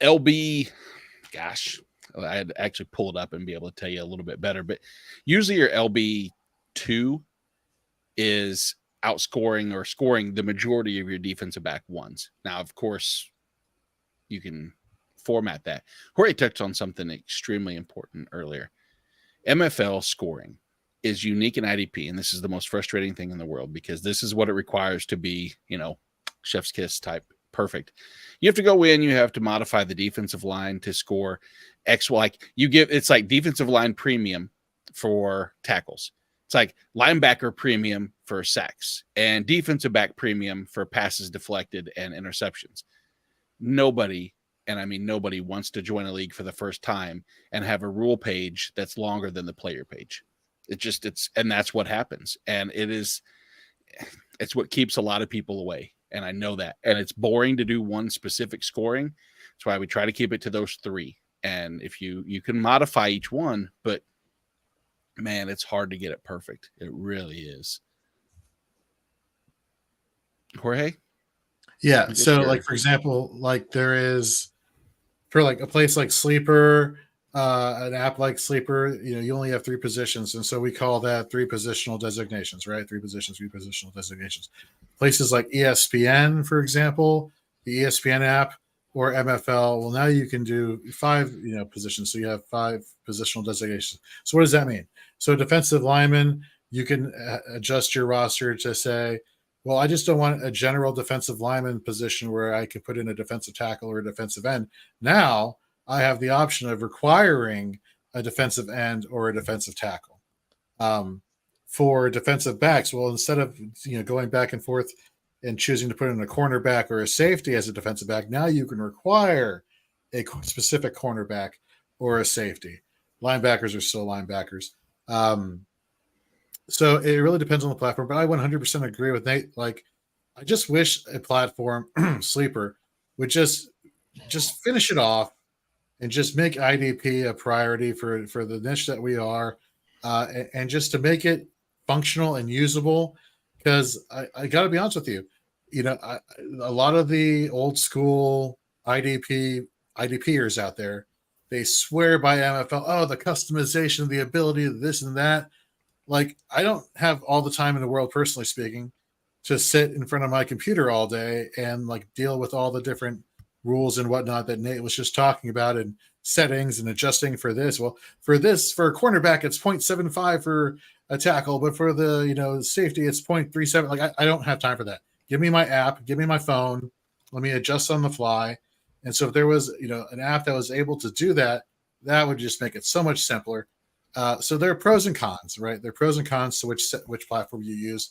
LB, gosh, I'd actually pull it up and be able to tell you a little bit better, but usually your LB2 is outscoring or scoring the majority of your defensive back ones. Now, of course, you can format that. Jorge touched on something extremely important earlier. MFL scoring is unique in IDP, and this is the most frustrating thing in the world because this is what it requires to be, chef's kiss type perfect. You have to go in, you have to modify the defensive line to score X, it's like defensive line premium for tackles. It's like linebacker premium for sacks and defensive back premium for passes deflected and interceptions. Nobody, and I mean nobody, wants to join a league for the first time and have a rule page that's longer than the player page. And that's what happens. And it's what keeps a lot of people away. And I know that. And it's boring to do one specific scoring. That's why we try to keep it to those 3. And if you can modify each one, but man, it's hard to get it perfect. It really is. Jorge? Yeah. Good So, share. like for example, like there is for like a place like Sleeper, an app like Sleeper, you only have 3 positions, and so we call that 3 positional designations, right? 3 positions, 3 positional designations. Places like ESPN, for example, the ESPN app or MFL. Well, now you can do 5, positions, so you have 5 positional designations. So what does that mean? So defensive lineman, you can adjust your roster to say, well, I just don't want a general defensive lineman position where I could put in a defensive tackle or a defensive end. Now I have the option of requiring a defensive end or a defensive tackle. For defensive backs, well, instead of going back and forth and choosing to put in a cornerback or a safety as a defensive back, now you can require a specific cornerback or a safety. Linebackers are still linebackers. So it really depends on the platform, but I 100% agree with Nate. Like, I just wish a platform, Sleeper, would just finish it off and just make IDP a priority for the niche that we are, and just to make it functional and usable. Because I got to be honest with you, a lot of the old school IDPers out there, they swear by MFL. Oh, the customization, the ability, this and that. Like, I don't have all the time in the world, personally speaking, to sit in front of my computer all day and like deal with all the different rules and whatnot that Nate was just talking about, and settings and adjusting for this. Well, for a cornerback, it's 0.75 for a tackle, but for the safety, it's 0.37. Like, I don't have time for that. Give me my app, give me my phone, let me adjust on the fly. And so if there was an app that was able to do that, that would just make it so much simpler. So there are pros and cons, right? There are pros and cons to which platform you use.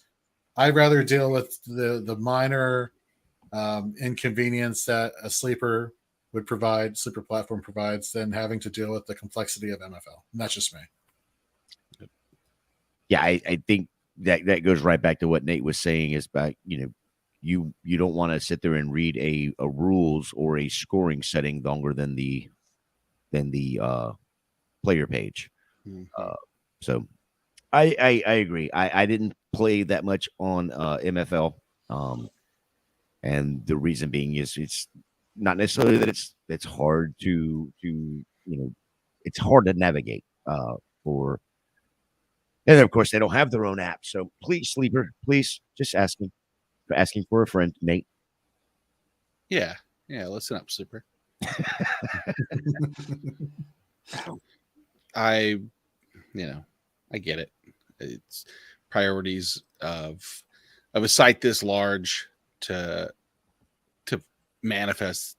I'd rather deal with the minor inconvenience that a sleeper platform provides, than having to deal with the complexity of MFL. And that's just me. Yeah, I think that goes right back to what Nate was saying, is about, you don't want to sit there and read a rules or a scoring setting longer than the player page. Mm-hmm. So I agree. I didn't play that much on MFL, and the reason being is it's not necessarily that it's hard to it's hard to navigate for. And of course, they don't have their own app. So please, Sleeper, please, just asking for a friend, Nate. Yeah. Listen up, Sleeper. I get it. It's priorities of a site this large to manifest,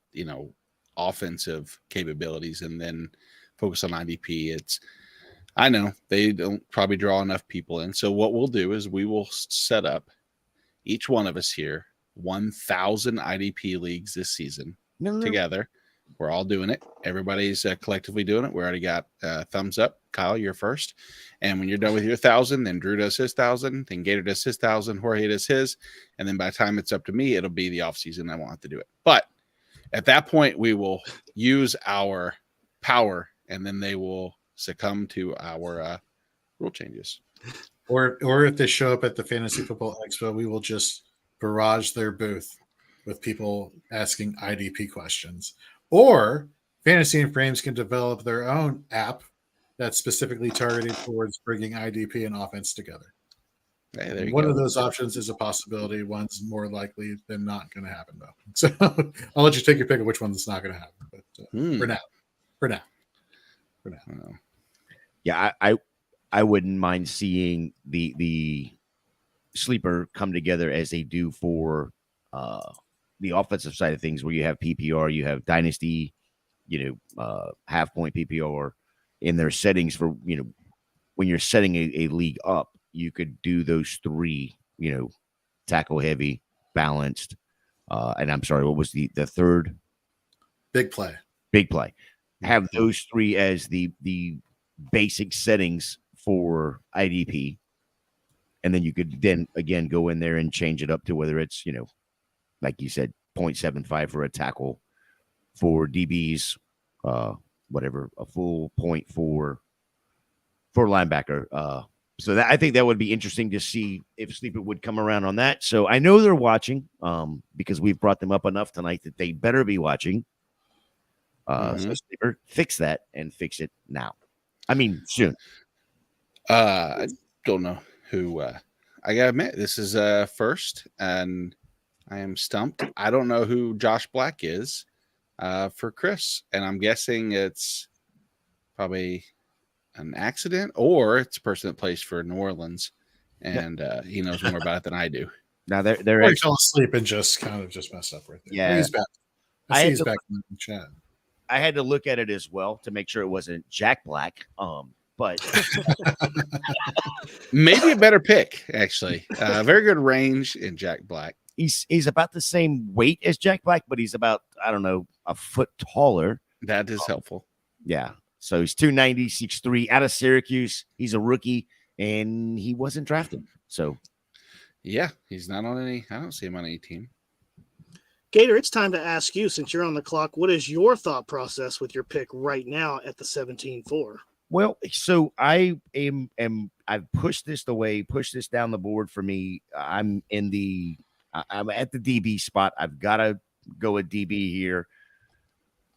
offensive capabilities and then focus on IDP. I know they don't probably draw enough people in. So what we'll do is we will set up, each one of us here, 1,000 IDP leagues this season together. We're all doing it. Everybody's collectively doing it. We already got thumbs up. Kyle, you're first. And when you're done with your 1,000, then Drew does his 1,000, then Gator does his 1,000, Jorge does his. And then by the time it's up to me, it'll be the off season. I won't have to do it. But at that point, we will use our power, and then they will succumb to our rule changes. Or if they show up at the Fantasy Football Expo, we will just barrage their booth with people asking IDP questions. Or Fantasy and Frames can develop their own app that's specifically targeted towards bringing IDP and offense together. Hey, One of those options is a possibility. One's more likely than not going to happen, though. So I'll let you take your pick of which one that's not going to happen. But for now. Yeah, I wouldn't mind seeing the Sleeper come together as they do for the offensive side of things, where you have PPR, you have Dynasty, half point PPR in their settings for, when you're setting a league up, you could do those 3, tackle heavy, balanced, and I'm sorry, what was the third? Big play. Have those 3 as the basic settings for IDP. And then you could then again go in there and change it up to whether it's, like you said, 0.75 for a tackle, for DBs, whatever, a full point for linebacker, So that I think that would be interesting to see if Sleeper would come around on that. So I know they're watching, because we've brought them up enough tonight that they better be watching. So Sleeper, fix that and fix it now. I mean, soon. I don't know who. I gotta admit, this is first, and I am stumped. I don't know who Josh Black is for Chris, and I'm guessing it's probably an accident, or it's a person that plays for New Orleans, and he knows more about it than I do. Now they're Or actually, he fell asleep and just kind of just messed up right there. Yeah. But he's back. I I see had he's to- back in the chat. I had to look at it as well to make sure it wasn't Jack Black. But Maybe a better pick, actually. Very good range in Jack Black. he's about the same weight as Jack Black, but he's about, I don't know, a foot taller. That is helpful. Yeah. So he's 290, 6'3", out of Syracuse. He's a rookie, and he wasn't drafted. So Yeah, he's not on any. I don't see him on any team. Gator, it's time to ask you, since you're on the clock, what is your thought process with your pick right now at the 17-4? well, so I've pushed this away, pushed this down the board for me. I'm at the DB spot. I've got to go at DB here.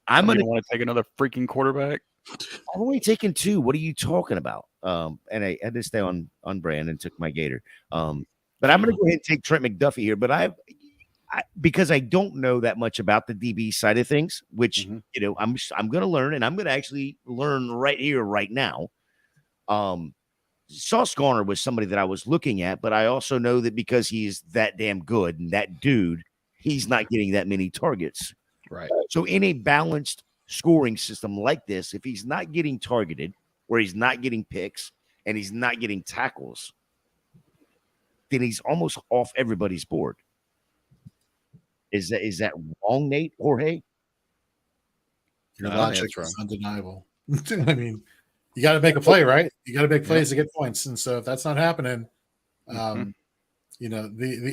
I'm You gonna want to take another freaking quarterback? I'm only taking 2. What are you talking about? And I had to stay on brand and took my Gator. But I'm going to go ahead and take Trent McDuffie here. But I because I don't know that much about the DB side of things, which I'm going to learn, and I'm going to actually learn right here, right now. Sauce Gardner was somebody that I was looking at, but I also know that because he's that damn good and that dude, he's not getting that many targets. Right. So in a balanced scoring system like this, if he's not getting targeted, or he's not getting picks, and he's not getting tackles, then he's almost off everybody's board. Is that wrong, Nate? Jorge? Your No, logic that's wrong. is undeniable. I mean, you got to make a play, right? You got to make plays to get points, and so if that's not happening, the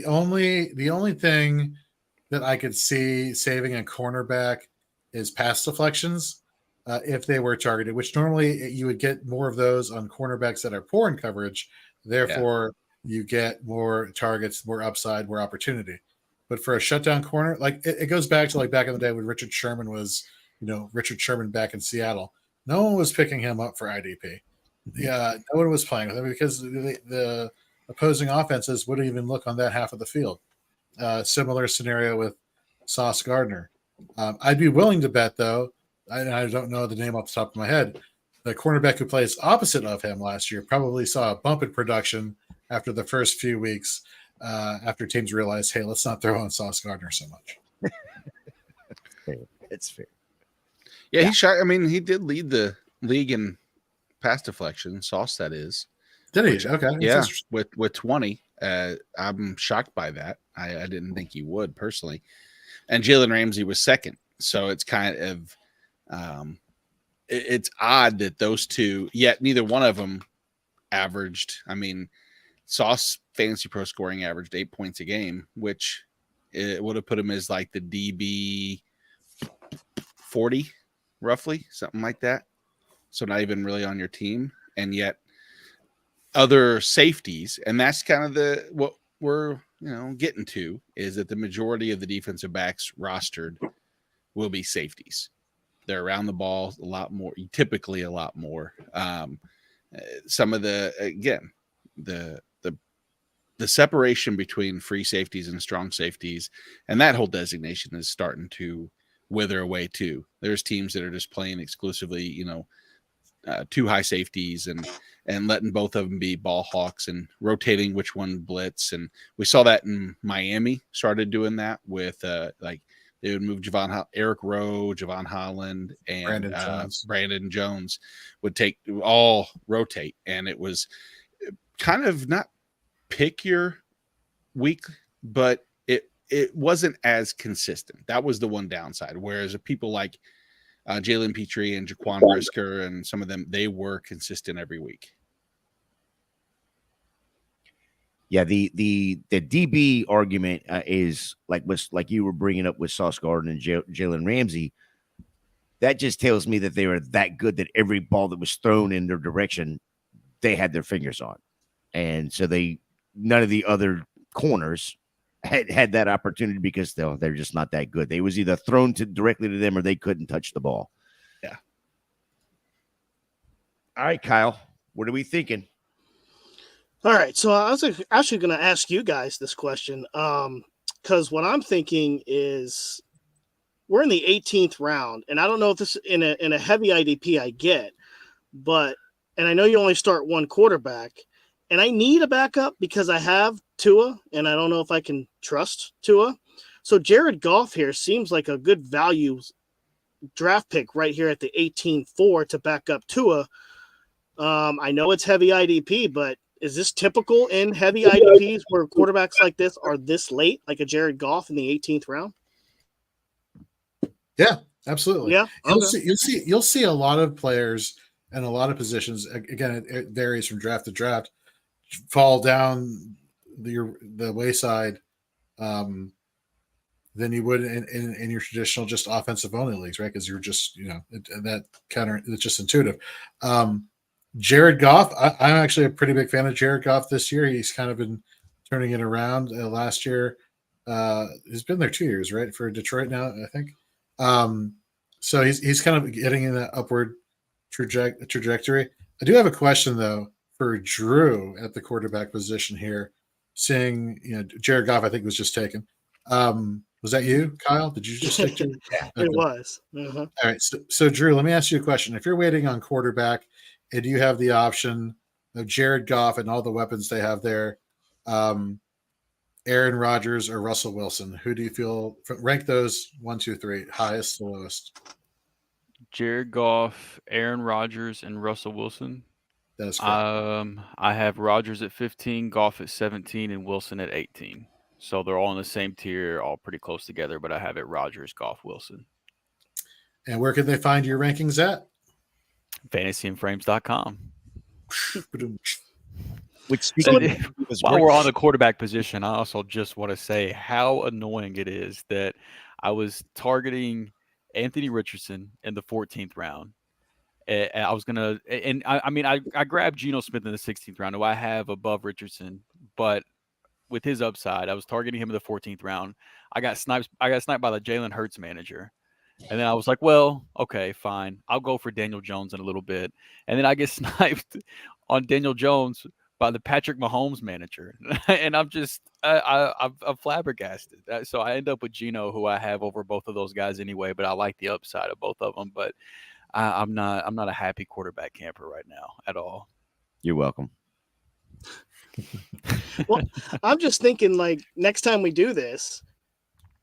only thing that I could see saving a cornerback is pass deflections if they were targeted, which normally you would get more of those on cornerbacks that are poor in coverage. Therefore, you get more targets, more upside, more opportunity. But for a shutdown corner, like it goes back to like back in the day when Richard Sherman was, Richard Sherman back in Seattle. No one was picking him up for IDP. Yeah, no one was playing with him because the opposing offenses wouldn't even look on that half of the field. Similar scenario with Sauce Gardner. I'd be willing to bet, though, I don't know the name off the top of my head, the cornerback who plays opposite of him last year probably saw a bump in production after the first few weeks, after teams realized, hey, let's not throw on Sauce Gardner so much. It's fair. Yeah, he shot. I mean, he did lead the league in pass deflection. Sauce, that is. Did he? Okay. Yeah, with 20. I'm shocked by that. I didn't think he would personally. And Jalen Ramsey was second. So it's kind of it's odd that those two, yet neither one of them averaged. I mean, Sauce Fantasy Pro scoring averaged 8 points a game, which it would have put him as like the DB 40, roughly, something like that. So not even really on your team. And yet other safeties, and that's kind of what we're getting to, is that the majority of the defensive backs rostered will be safeties. They're around the ball a lot more, typically a lot more. Some of the separation between free safeties and strong safeties, and that whole designation is starting to wither away too. There's teams that are just playing exclusively, two high safeties and letting both of them be ball hawks and rotating which one blitz. And we saw that in Miami started doing that with like they would move Eric Rowe, Javon Holland, and Brandon Jones would all rotate. And it was kind of not pick your week, but it wasn't as consistent. That was the one downside. Whereas people like Jalen Petrie and Jaquan Brisker and some of them, they were consistent every week. Yeah, the DB argument is like you were bringing up with Sauce Gardner and Jalen Ramsey. That just tells me that they were that good that every ball that was thrown in their direction, they had their fingers on. and so none of the other corners had that opportunity because they're just not that good. They was either thrown directly to them or they couldn't touch the ball. Yeah. All right, Kyle, what are we thinking? All right, so I was actually going to ask you guys this question, because what I'm thinking is we're in the 18th round, and I don't know if this in a heavy IDP I get, and I know you only start one quarterback, and I need a backup because I have Tua, and I don't know if I can trust Tua. So Jared Goff here seems like a good value draft pick right here at the 18-4 to back up Tua. I know it's heavy IDP, but is this typical in heavy IDPs where quarterbacks like this are this late, like a Jared Goff in the 18th round? Yeah, absolutely. Yeah, you'll see a lot of players and a lot of positions. Again, it varies from draft to draft. Fall down the wayside than you would in your traditional just offensive only leagues, right? Because you're just it's just intuitive. Jared Goff, I'm actually a pretty big fan of Jared Goff this year. He's kind of been turning it around. Last year, he's been there 2 years, right, for Detroit now, I think. So he's kind of getting in that upward trajectory. I do have a question though for Drew at the quarterback position here. Seeing Jared Goff, I think was just taken. Was that you, Kyle? Did you just take Jared? Yeah, it was. Uh-huh. All right, so Drew, let me ask you a question. If you're waiting on quarterback and you have the option of Jared Goff and all the weapons they have there, Aaron Rodgers or Russell Wilson, who do you feel rank those 1, 2, 3, highest to lowest? Jared Goff, Aaron Rodgers, and Russell Wilson. That is correct. I have Rodgers at 15, Goff at 17, and Wilson at 18. So they're all in the same tier, all pretty close together, but I have it Rodgers, Goff, Wilson. And where can they find your rankings at? fantasyandframes.com. While we're on the quarterback position, I also just want to say how annoying it is that I was targeting Anthony Richardson in the 14th round. I was gonna, and I grabbed Geno Smith in the 16th round, who I have above Richardson, but with his upside, I was targeting him in the 14th round. I got sniped by the Jalen Hurts manager. And then I was like, well, okay, fine. I'll go for Daniel Jones in a little bit. And then I get sniped on Daniel Jones by the Patrick Mahomes manager. And I'm just, I'm flabbergasted. So I end up with Geno, who I have over both of those guys anyway, but I like the upside of both of them. But I'm not a happy quarterback camper right now at all. You're welcome. Well, I'm just thinking, like, next time we do this,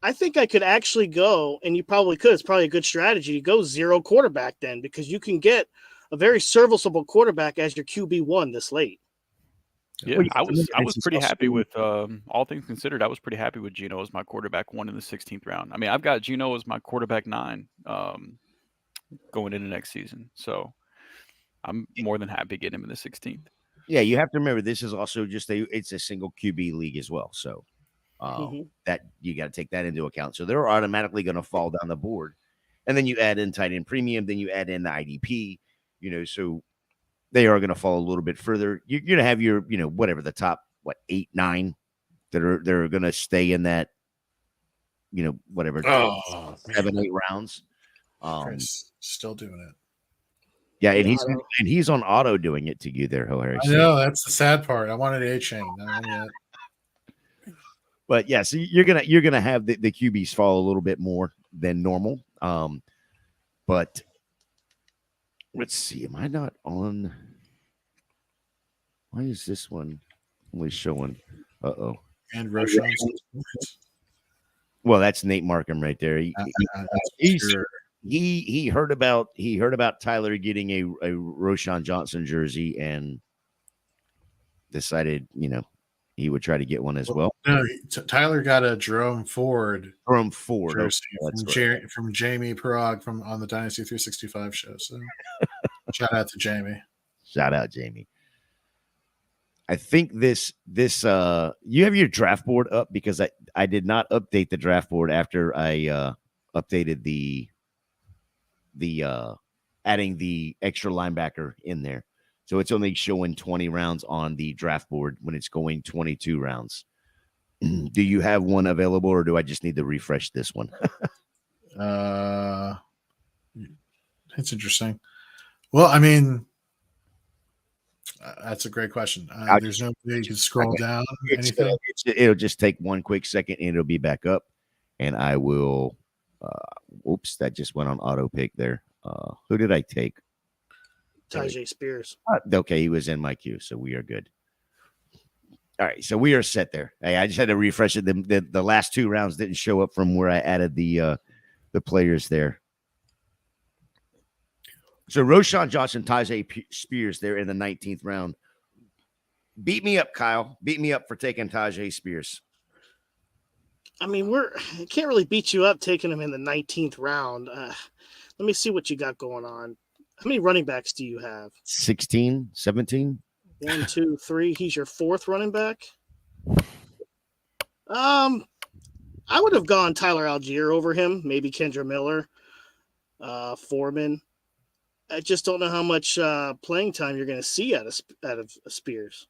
I think I could actually go, and you probably could. It's probably a good strategy to go zero quarterback then, because you can get a very serviceable quarterback as your QB1 this late. Yeah, I was pretty happy with all things considered. I was pretty happy with Geno as my quarterback 1 in the 16th round. I mean, I've got Geno as my quarterback 9 going into next season, so I'm more than happy getting him in the 16th. Yeah, you have to remember this is also it's a single QB league as well, so that you got to take that into account. So they're automatically going to fall down the board, and then you add in tight end premium, then you add in the IDP, so they are going to fall a little bit further. You're going to have your, whatever the top 8, 9 that are going to stay in that, whatever 7, 8 rounds. Still doing it. Yeah, and he's on auto doing it to you there, Hilary. I know, that's the sad part. I wanted A-Chain. But yeah, so you're gonna have the QBs fall a little bit more than normal. But let's see. Am I not on? Why is this one only showing? And Roshan. Well, that's Nate Markham right there. He heard about Tyler getting a Roshan Johnson jersey and decided, he would try to get one as well. No, Tyler got a Jerome Ford jersey from Jamie Parag on the Dynasty 365 show. So shout out to Jamie. Shout out Jamie. I think this you have your draft board up, because I did not update the draft board after I updated the adding the extra linebacker in there. So it's only showing 20 rounds on the draft board when it's going 22 rounds. Do you have one available, or do I just need to refresh this one? It's interesting. Well, I mean, that's a great question. There's no way you can scroll down anything. It'll just take one quick second, and it'll be back up. And I will. Oops, that just went on auto pick there. Who did I take? Tajay Spears. Okay, he was in my queue, so we are good. All right, so we are set there. Hey, I just had to refresh it. The last 2 rounds didn't show up from where I added the players there. So Roshan Johnson, Tajay Spears there in the 19th round. Beat me up, Kyle. Beat me up for taking Tajay Spears. I mean, I can't really beat you up taking him in the 19th round. Let me see what you got going on. How many running backs do you have? 16, 17. 1, 2, 3. He's your 4th running back. I would have gone Tyler Algier over him. Maybe Kendra Miller, Foreman. I just don't know how much playing time you're going to see out of Spears.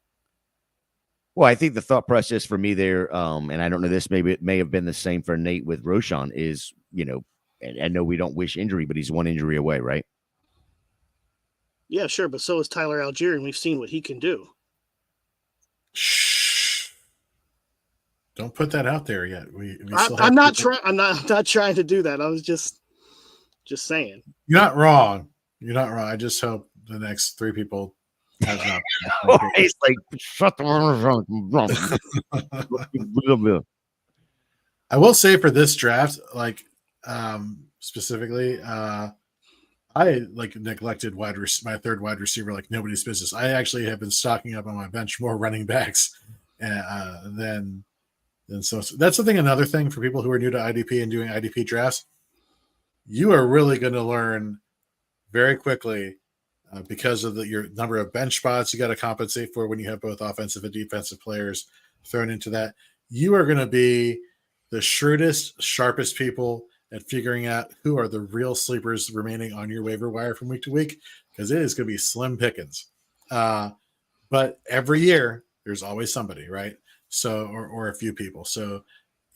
Well, I think the thought process for me there, and I don't know this, maybe it may have been the same for Nate with Roshan, is, and I know we don't wish injury, but he's 1 injury away, right? Yeah, sure, but so is Tyler Algier, and we've seen what he can do. Shh! Don't put that out there yet. I'm not trying. I'm not trying to do that. I was just saying. You're not wrong. You're not wrong. I just hope the next 3 people have not. It's like, shut the I will say for this draft, like specifically, I neglected my 3rd wide receiver like nobody's business. I actually have been stocking up on my bench more running backs than so. That's another thing for people who are new to IDP and doing IDP drafts. You are really going to learn very quickly because of your number of bench spots you got to compensate for when you have both offensive and defensive players thrown into that. You are going to be the shrewdest, sharpest people at figuring out who are the real sleepers remaining on your waiver wire from week to week, because it is going to be slim pickings. But every year there's always somebody, right? So, or a few people. So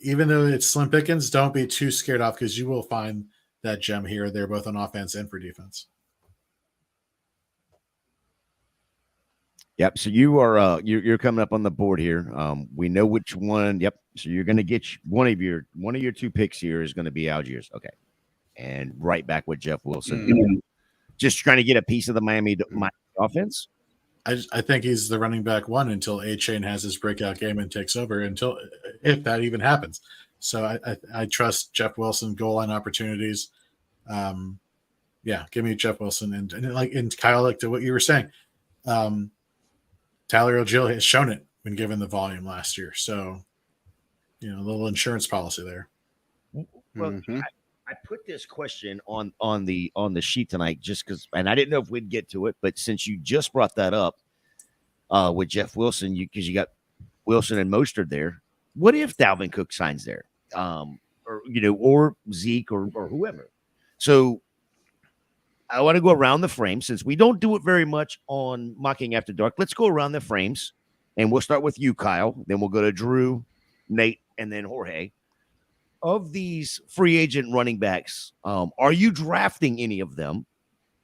even though it's slim pickings, don't be too scared off, because you will find that gem here or there, both on offense and for defense. Yep. So you are you're coming up on the board here. We know which one. Yep. So you're going to get one of your 2 picks here is going to be Algiers. Okay. And right back with Jeff Wilson. Just trying to get a piece of the Miami offense. I think he's the running back 1 until A-Chain has his breakout game and takes over, if that even happens. So I trust Jeff Wilson goal line opportunities. Give me Jeff Wilson and Kyle, like to what you were saying. Tyler O'Gill has shown it when given the volume last year. So, a little insurance policy there. Well, I put this question on the sheet tonight just because, and I didn't know if we'd get to it, but since you just brought that up with Jeff Wilson, because you got Wilson and Mostert there, what if Dalvin Cook signs there, or Zeke or whoever? So I want to go around the frame since we don't do it very much on Mocking After Dark. Let's go around the frames, and we'll start with you, Kyle. Then we'll go to Drew, Nate, and then Jorge. Of these free agent running backs, are you drafting any of them?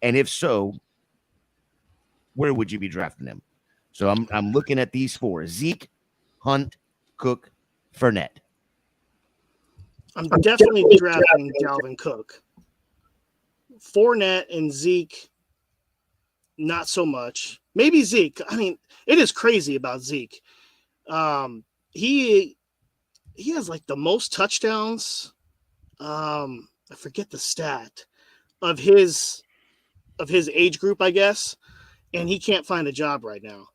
And if so, where would you be drafting them? So I'm looking at these 4: Zeke, Hunt, Cook, Fournette. I'm definitely drafting Dalvin Cook. Fournette and Zeke, not so much. Maybe Zeke. I mean, it is crazy about Zeke. He has like the most touchdowns. I forget the stat of his age group, I guess, and he can't find a job right now.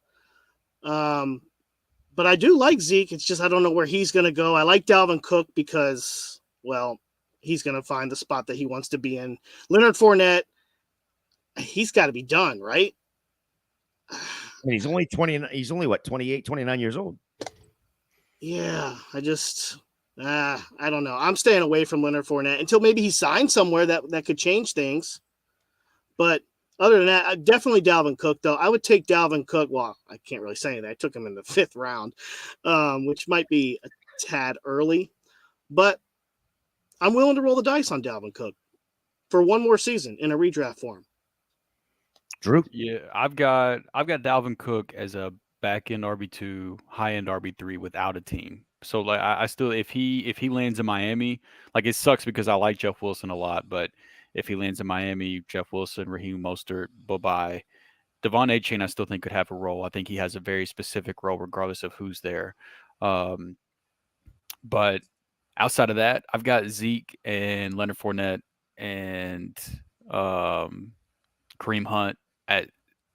But I do like Zeke. It's just I don't know where he's going to go. I like Dalvin Cook because, well, he's going to find the spot that he wants to be in. Leonard Fournette, he's got to be done, right? I mean, he's only 20. He's only what, 28, 29 years old. Yeah, I just I don't know. I'm staying away from Leonard Fournette until maybe he signs somewhere that could change things. But Other than that, definitely Dalvin Cook, though. I would take Dalvin Cook. Well, I can't really say that. I took him in the 5th round, which might be a tad early. But I'm willing to roll the dice on Dalvin Cook for one more season in a redraft form. Drew? Yeah, I've got Dalvin Cook as a back end RB2, high end RB3 without a team. So like I still if he lands in Miami, like it sucks because I like Jeff Wilson a lot, but if he lands in Miami, Jeff Wilson, Raheem Mostert, bye-bye. Devon A-Chain I still think could have a role. I think he has a very specific role regardless of who's there. But outside of that, I've got Zeke and Leonard Fournette and Kareem Hunt at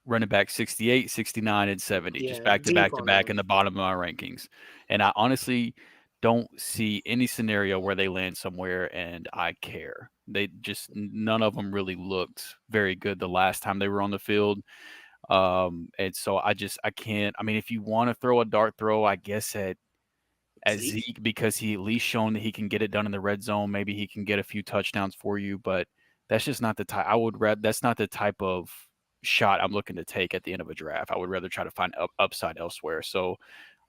running back 68, 69, and 70, just Yeah, back to deep back to on back them. in the bottom of my rankings. And I honestly don't see any scenario where they land somewhere and I care. They just none of them really looked very good the last time they were on the field. And so I can't. I mean, if you want to throw a dart throw, I guess at Zeke because he at least shown that he can get it done in the red zone. Maybe he can get a few touchdowns for you, but that's just not the type. That's not the type of shot I'm looking to take at the end of a draft. I would rather try to find upside elsewhere. So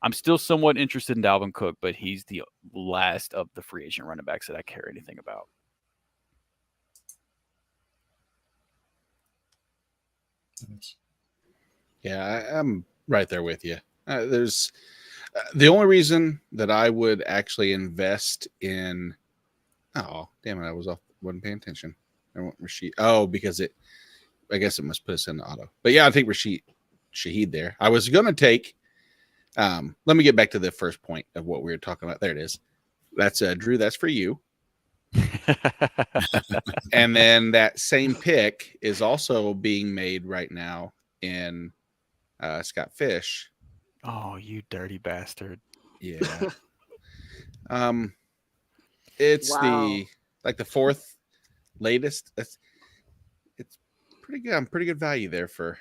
I'm still somewhat interested in Dalvin Cook, but he's the last of the free agent running backs that I care anything about. Yeah, I'm right there with you. There's the only reason that I would actually invest in. Oh, damn it! Wasn't paying attention. I want Rashid. Oh, because I guess it must put us in the auto. But yeah, I think Shaheed there. I was gonna take. Let me get back to the first point of what we were talking about. There it is. That's Drew. That's for you. And then that same pick is also being made right now in Scott Fish. Oh, you dirty bastard! Yeah. It's Wow. the 4th latest. It's pretty good. I'm pretty good value there for.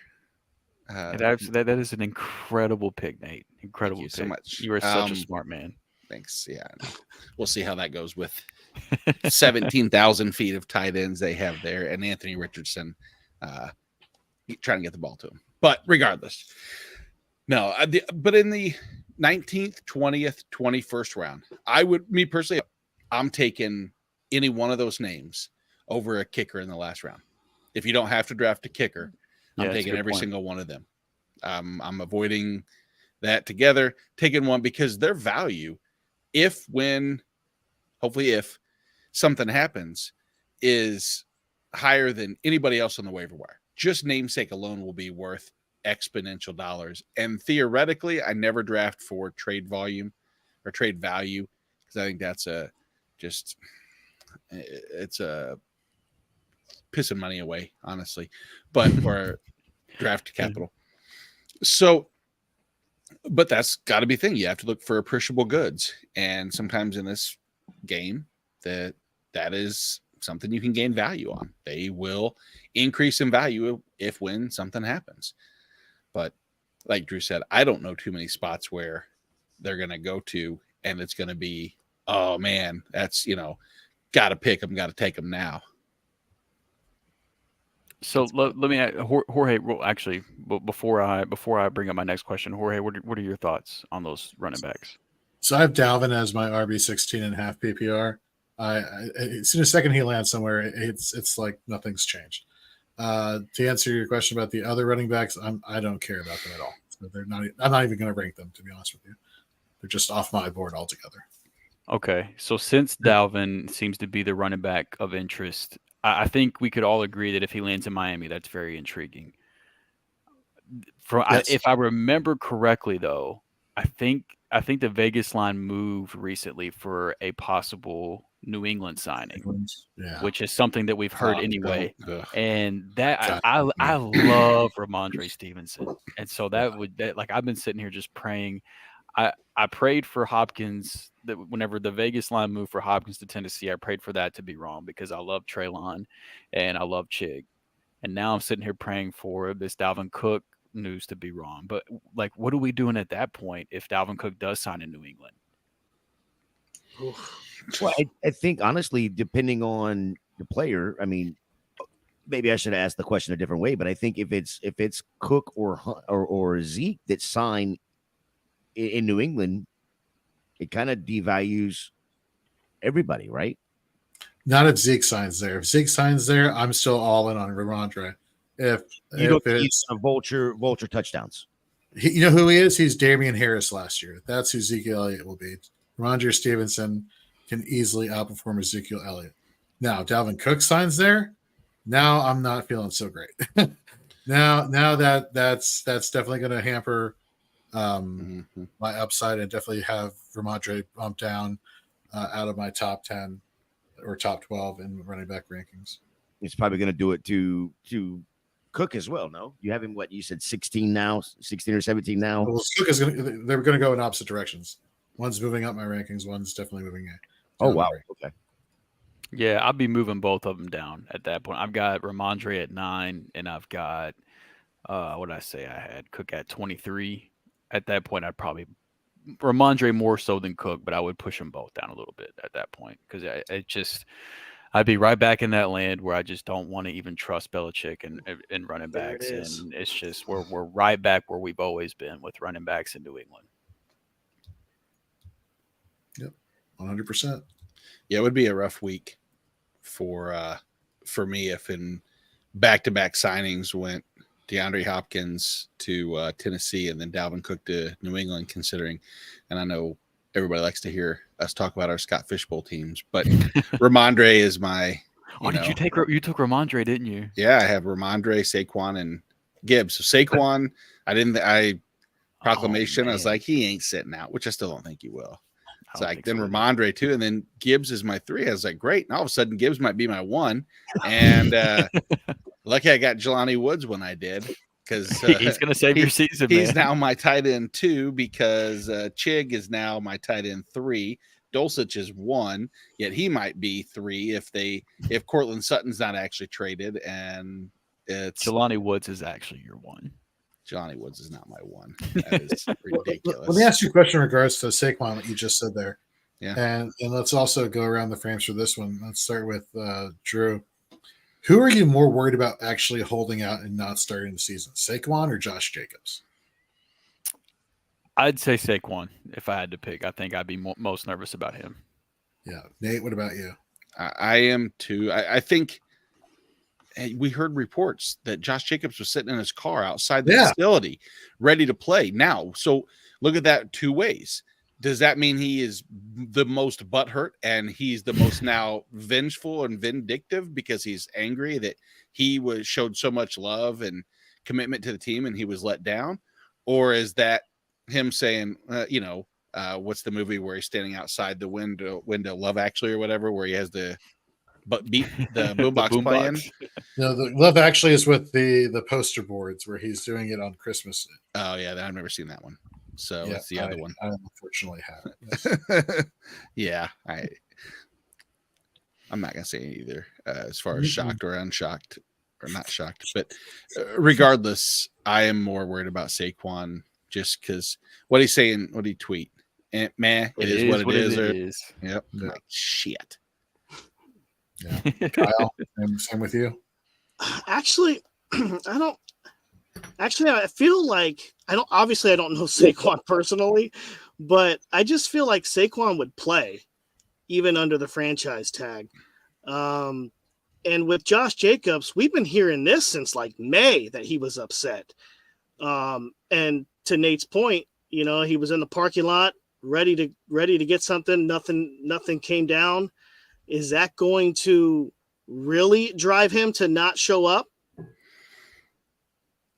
That is an incredible pick, Nate. Incredible you pick. so much. You are such a smart man. Thanks. Yeah, we'll see how that goes with 17,000 feet of tight ends they have there, and Anthony Richardson trying to get the ball to him. But regardless, no. But in the 19th, 20th, 21st round, me personally, I'm taking any one of those names over a kicker in the last round. If you don't have to draft a kicker, I'm taking every single one of them. I'm avoiding that together, taking one because their value, hopefully if something happens, is higher than anybody else on the waiver wire. Just namesake alone will be worth exponential dollars. And theoretically, I never draft for trade volume or trade value because I think that's it's a pissing money away, honestly, but or draft capital. So, but that's got to be a thing. You have to look for appreciable goods, and sometimes in this game, that is something you can gain value on. They will increase in value when something happens. But like Drew said, I don't know too many spots where they're going to go to, and it's going to be, oh man, that's got to pick them, got to take them now. So let me ask, Jorge. Well, actually, before I bring up my next question, Jorge, what are your thoughts on those running backs? So I have Dalvin as my RB16 and half PPR. As soon as second he lands somewhere, it's like nothing's changed. To answer your question about the other running backs, I don't care about them at all. So they're not. I'm not even going to rank them, to be honest with you. They're just off my board altogether. Okay, so since Dalvin seems to be the running back of interest, I think we could all agree that if he lands in Miami, that's very intriguing. Yes. If I remember correctly, though, I think the Vegas line moved recently for a possible New England signing, which is something that we've heard anyway. And that I love Ramondre Stevenson, and so like I've been sitting here just praying. I prayed for Hopkins that whenever the Vegas line moved for Hopkins to Tennessee, I prayed for that to be wrong because I love Treylon and I love Chig. And now I'm sitting here praying for this Dalvin Cook news to be wrong. But like, what are we doing at that point if Dalvin Cook does sign in New England? Well, I think honestly, depending on the player, I mean, maybe I should have asked the question a different way, but I think if it's Cook or Zeke that sign in New England, it kind of devalues everybody, right? Not if Zeke signs there. If Zeke signs there, I'm still all in on Ramondre. If You don't think he's it's a vulture touchdowns. you know who he is? He's Damian Harris last year. That's who Ezekiel Elliott will be. Ramondre Stevenson can easily outperform Ezekiel Elliott. Now, Dalvin Cook signs there. Now I'm not feeling so great. now that's definitely going to hamper my upside and definitely have Ramondre bumped down out of my top 10 or top 12 in running back rankings. He's probably going to do it to Cook as well. No, you have him. What you said, 16 now, 16 or 17 now. Well, Cook is they're going to go in opposite directions. One's moving up my rankings. One's definitely moving down. Oh wow, okay. Yeah, I'll be moving both of them down at that point. I've got Ramondre at 9, and I've got what did I say? I had Cook at 23. At that point, I'd probably Ramondre more so than Cook, but I would push them both down a little bit at that point because I'd be right back in that land where I just don't want to even trust Belichick and running backs, and it's just we're right back where we've always been with running backs in New England. Yep, 100%. Yeah, it would be a rough week for me if in back-to-back signings went DeAndre Hopkins to Tennessee and then Dalvin Cook to New England, considering, and I know everybody likes to hear us talk about our Scott Fishbowl teams, but Ramondre is my. You took Ramondre, didn't you? Yeah, I have Ramondre, Saquon, and Gibbs. So Saquon, proclamation. I was like, he ain't sitting out, which I still don't think he will. It's like then Ramondre too, and then Gibbs is my 3. I was like, great. And all of a sudden, Gibbs might be my 1. And lucky I got Jelani Woods when I did, because he's going to save your season. He's now my tight end 2 because Chig is now my tight end 3. Dulcich is 1, yet he might be 3 if Cortland Sutton's not actually traded, and it's Jelani Woods is actually your 1. Jelani Woods is not my 1. That is ridiculous. Let me ask you a question in regards to Saquon, what you just said there. Yeah. And let's also go around the frames for this one. Let's start with Drew. Who are you more worried about actually holding out and not starting the season, Saquon or Josh Jacobs? I'd say Saquon if I had to pick. I think I'd be most nervous about him. Yeah. Nate, what about you? I am too. I think we heard reports that Josh Jacobs was sitting in his car outside the facility ready to play now. So look at that 2 ways. Does that mean he is the most butthurt and he's the most now vengeful and vindictive because he's angry that he showed so much love and commitment to the team and he was let down? Or is that him saying, what's the movie where he's standing outside the window, Love Actually or whatever, where he has the boombox playing? No, the Love Actually is with the poster boards where he's doing it on Christmas. Oh yeah, I've never seen that one. So it's the other one. I unfortunately haven't. Yeah, I'm not gonna say either as far as shocked or unshocked or not shocked, but regardless, I am more worried about Saquon just because what he's saying, what he tweet, it is what it is. Yep. Yeah. Like shit. Yeah. Kyle, same with you. Actually, I feel like I don't know Saquon personally, but I just feel like Saquon would play even under the franchise tag. And with Josh Jacobs, we've been hearing this since like May that he was upset. And to Nate's point, he was in the parking lot ready to get something. Nothing came down. Is that going to really drive him to not show up?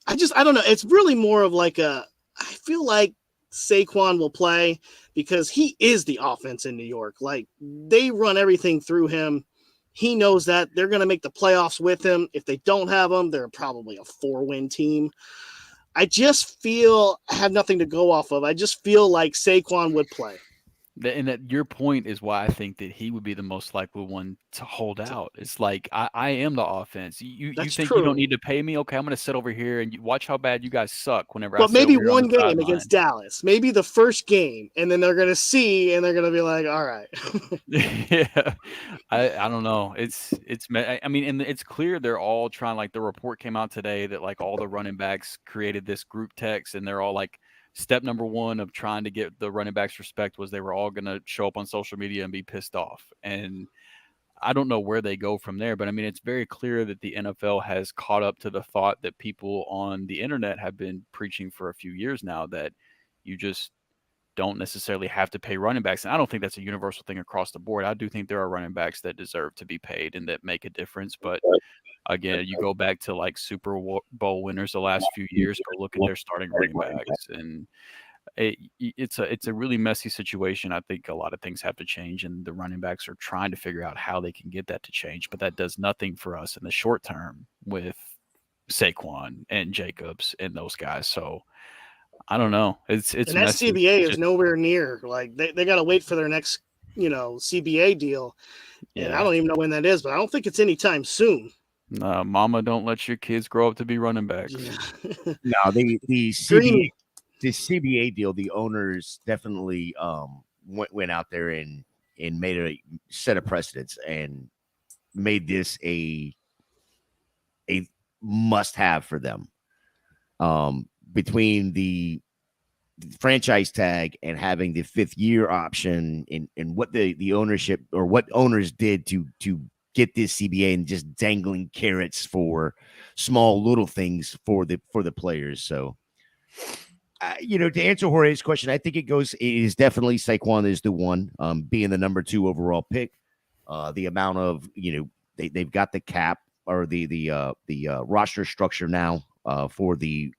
I don't know. It's really more of like I feel like Saquon will play because he is the offense in New York. Like they run everything through him. He knows that they're going to make the playoffs with him. If they don't have him, they're probably a 4-win team. I just feel I have nothing to go off of. I just feel like Saquon would play. And that your point is why I think that he would be the most likely one to hold out. It's like I am the offense. You That's think you don't true. need to pay me? Okay, I'm going to sit over here and watch how bad you guys suck whenever I But sit maybe over here on one the game sideline. against Dallas, maybe the first game, and then they're going to see and they're going to be like, all right. Yeah, I don't know. I mean, and it's clear they're all trying. Like the report came out today that like all the running backs created this group text, and they're all like, step number one of trying to get the running backs respect was they were all going to show up on social media and be pissed off. And I don't know where they go from there, but I mean, it's very clear that the NFL has caught up to the thought that people on the internet have been preaching for a few years now, that you just don't necessarily have to pay running backs. And I don't think that's a universal thing across the board. I do think there are running backs that deserve to be paid and that make a difference. But again, you go back to like Super Bowl winners the last few years, go look at their starting running backs, and it's a really messy situation. I think a lot of things have to change, and the running backs are trying to figure out how they can get that to change. But that does nothing for us in the short term with Saquon and Jacobs and those guys. So I don't know. It's And that messy. CBA is nowhere near. Like they got to wait for their next, CBA deal. And I Yeah. don't even know when that is, but I don't think it's anytime soon. Mama, don't let your kids grow up to be running backs. No, the Green. CBA deal, the owners definitely went out there and made a set of precedents and made this a must have for them. Between the franchise tag and having the 5th year option, and what the ownership or what owners did to get this CBA, and just dangling carrots for small little things for the players. So to answer Jorge's question, I think it is definitely Saquon is the one, being the number 2 overall pick. The amount of, they've got the cap or the roster structure now for the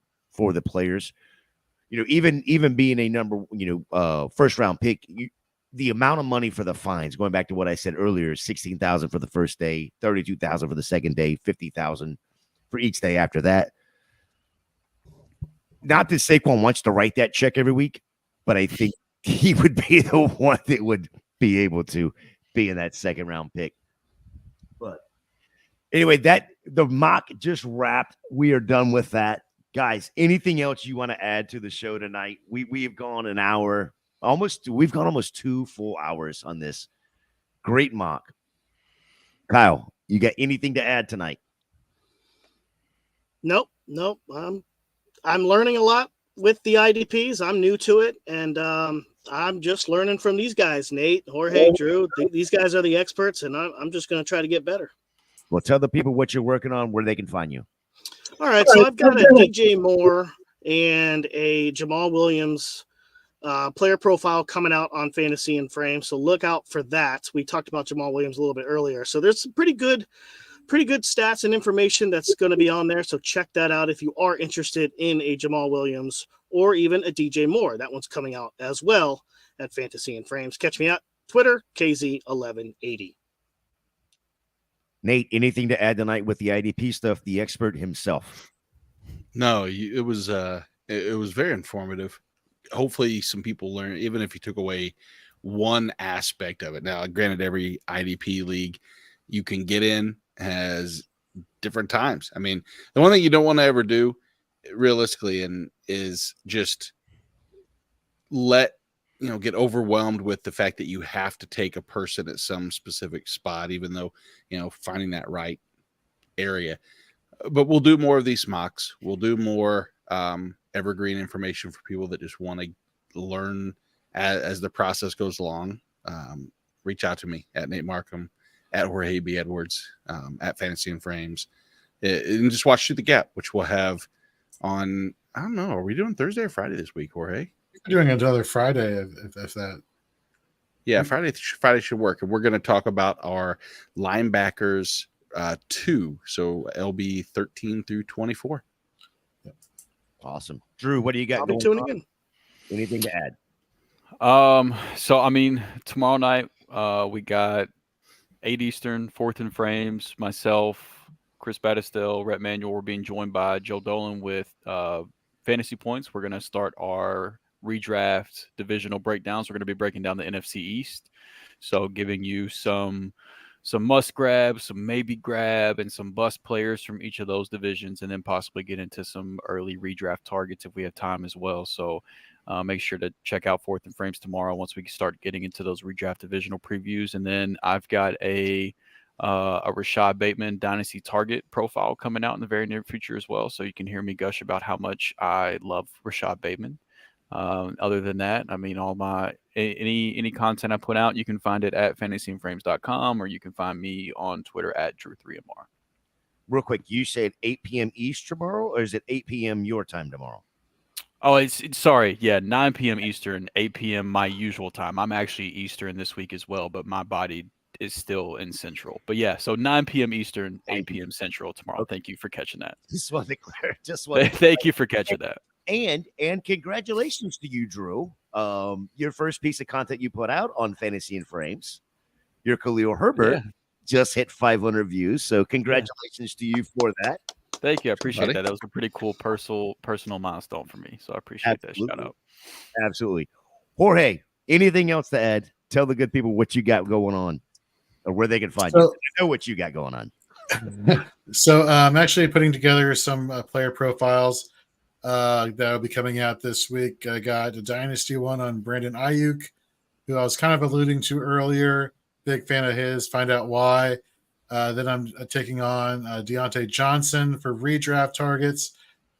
players. Even being a number, first round pick, the amount of money for the fines, going back to what I said earlier, 16,000 for the first day, 32,000 for the second day, 50,000 for each day after that. Not that Saquon wants to write that check every week, but I think he would be the one that would be able to be in that second round pick. But anyway, the mock just wrapped. We are done with that. Guys, anything else you want to add to the show tonight? We have gone an hour, we've gone almost 2 full hours on this great mock. Kyle, you got anything to add tonight? Nope. I'm learning a lot with the IDPs. I'm new to it, and I'm just learning from these guys, Nate, Jorge, Drew. These guys are the experts, and I'm just going to try to get better. Well, tell the people what you're working on, where they can find you. All right, so I've got a DJ Moore and a Jamal Williams player profile coming out on Fantasy and Frame, so look out for that. We talked about Jamal Williams a little bit earlier, so there's some pretty good stats and information that's going to be on there, so check that out if you are interested in a Jamal Williams or even a DJ Moore. That one's coming out as well at Fantasy and Frames. Catch me at Twitter, KZ1180. Nate, anything to add tonight with the IDP stuff? The expert himself. No, it was very informative. Hopefully, some people learn, even if you took away one aspect of it. Now, granted, every IDP league you can get in has different times. I mean, the one thing you don't want to ever do, realistically, is just get overwhelmed with the fact that you have to take a person at some specific spot, even though, finding that right area. But we'll do more of these mocks. We'll do more evergreen information for people that just want to learn as the process goes along. Reach out to me at Nate Markham, at Jorge B. Edwards, at Fantasy and Frames, and just watch Shoot the Gap, which we'll have on, I don't know, are we doing Thursday or Friday this week, Jorge? We're doing another Friday if that. Yeah, Friday should work. And we're going to talk about our linebackers 2, so LB 13 through 24. Awesome. Drew, what do you got? I'll be tuning in. Anything to add? So I mean, tomorrow night we got 8 Eastern, 4th and Frames, myself, Chris Battistell, Rhett Manuel. We're being joined by Joe Dolan with Fantasy Points. We're going to start our redraft divisional breakdowns. We're going to be breaking down the NFC East, so giving you some must grab, some maybe grab, and some bust players from each of those divisions, and then possibly get into some early redraft targets if we have time as well. So make sure to check out Fourth and Frames tomorrow once we start getting into those redraft divisional previews. And then I've got a Rashad Bateman Dynasty Target profile coming out in the very near future as well. So you can hear me gush about how much I love Rashad Bateman. Other than that, I mean, all my any content I put out, you can find it at fantasyandframes.com, or you can find me on Twitter at Drew3MR. Real quick, you said 8 p.m. East tomorrow, or is it 8 p.m. your time tomorrow? Oh, it's sorry. Yeah, 9 p.m. Eastern, 8 p.m. my usual time. I'm actually Eastern this week as well, but my body is still in Central. But yeah, so 9 p.m. Eastern, 8 p.m. Central tomorrow. Okay. Thank you for catching that. Just wanted to clear. Thank you for catching that. And congratulations to you, Drew. Your first piece of content you put out on Fantasy and Frames, your Khalil Herbert, just hit 500 views. So congratulations to you for that. Thank you. I appreciate that. That was a pretty cool personal milestone for me. So I appreciate that shout out. Absolutely. Jorge, anything else to add? Tell the good people what you got going on or where they can find you. I know what you got going on. So I'm actually putting together some player profiles that will be coming out this week. I got a Dynasty one on Brandon Ayuk, who I was kind of alluding to earlier. Big fan of his. Find out why. Then I'm taking on Deontay Johnson for redraft targets.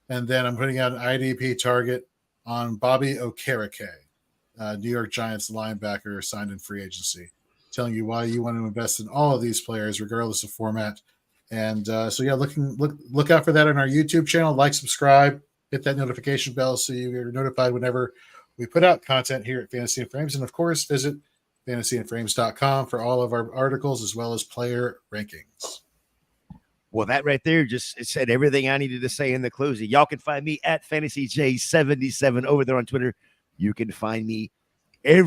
And then I'm putting out an IDP target on Bobby Okereke, New York Giants linebacker signed in free agency. Telling you why you want to invest in all of these players, regardless of format. And so, yeah, look out for that on our YouTube channel. Like, subscribe, hit that notification bell so you're notified whenever we put out content here at Fantasy and Frames. And, of course, visit fantasyandframes.com for all of our articles as well as player rankings. Well, that right there just said everything I needed to say in the closing. Y'all can find me at FantasyJ77 over there on Twitter. You can find me I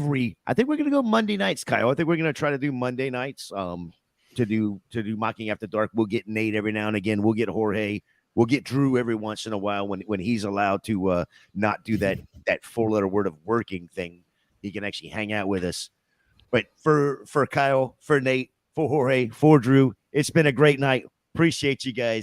think we're going to go Monday nights, Kyle. I think we're going to try to do Monday nights to do Mocking After Dark. We'll get Nate every now and again. We'll get Jorge. We'll get Drew every once in a while when he's allowed to not do that 4-letter word of working thing. He can actually hang out with us. But for Kyle, for Nate, for Jorge, for Drew, it's been a great night. Appreciate you guys.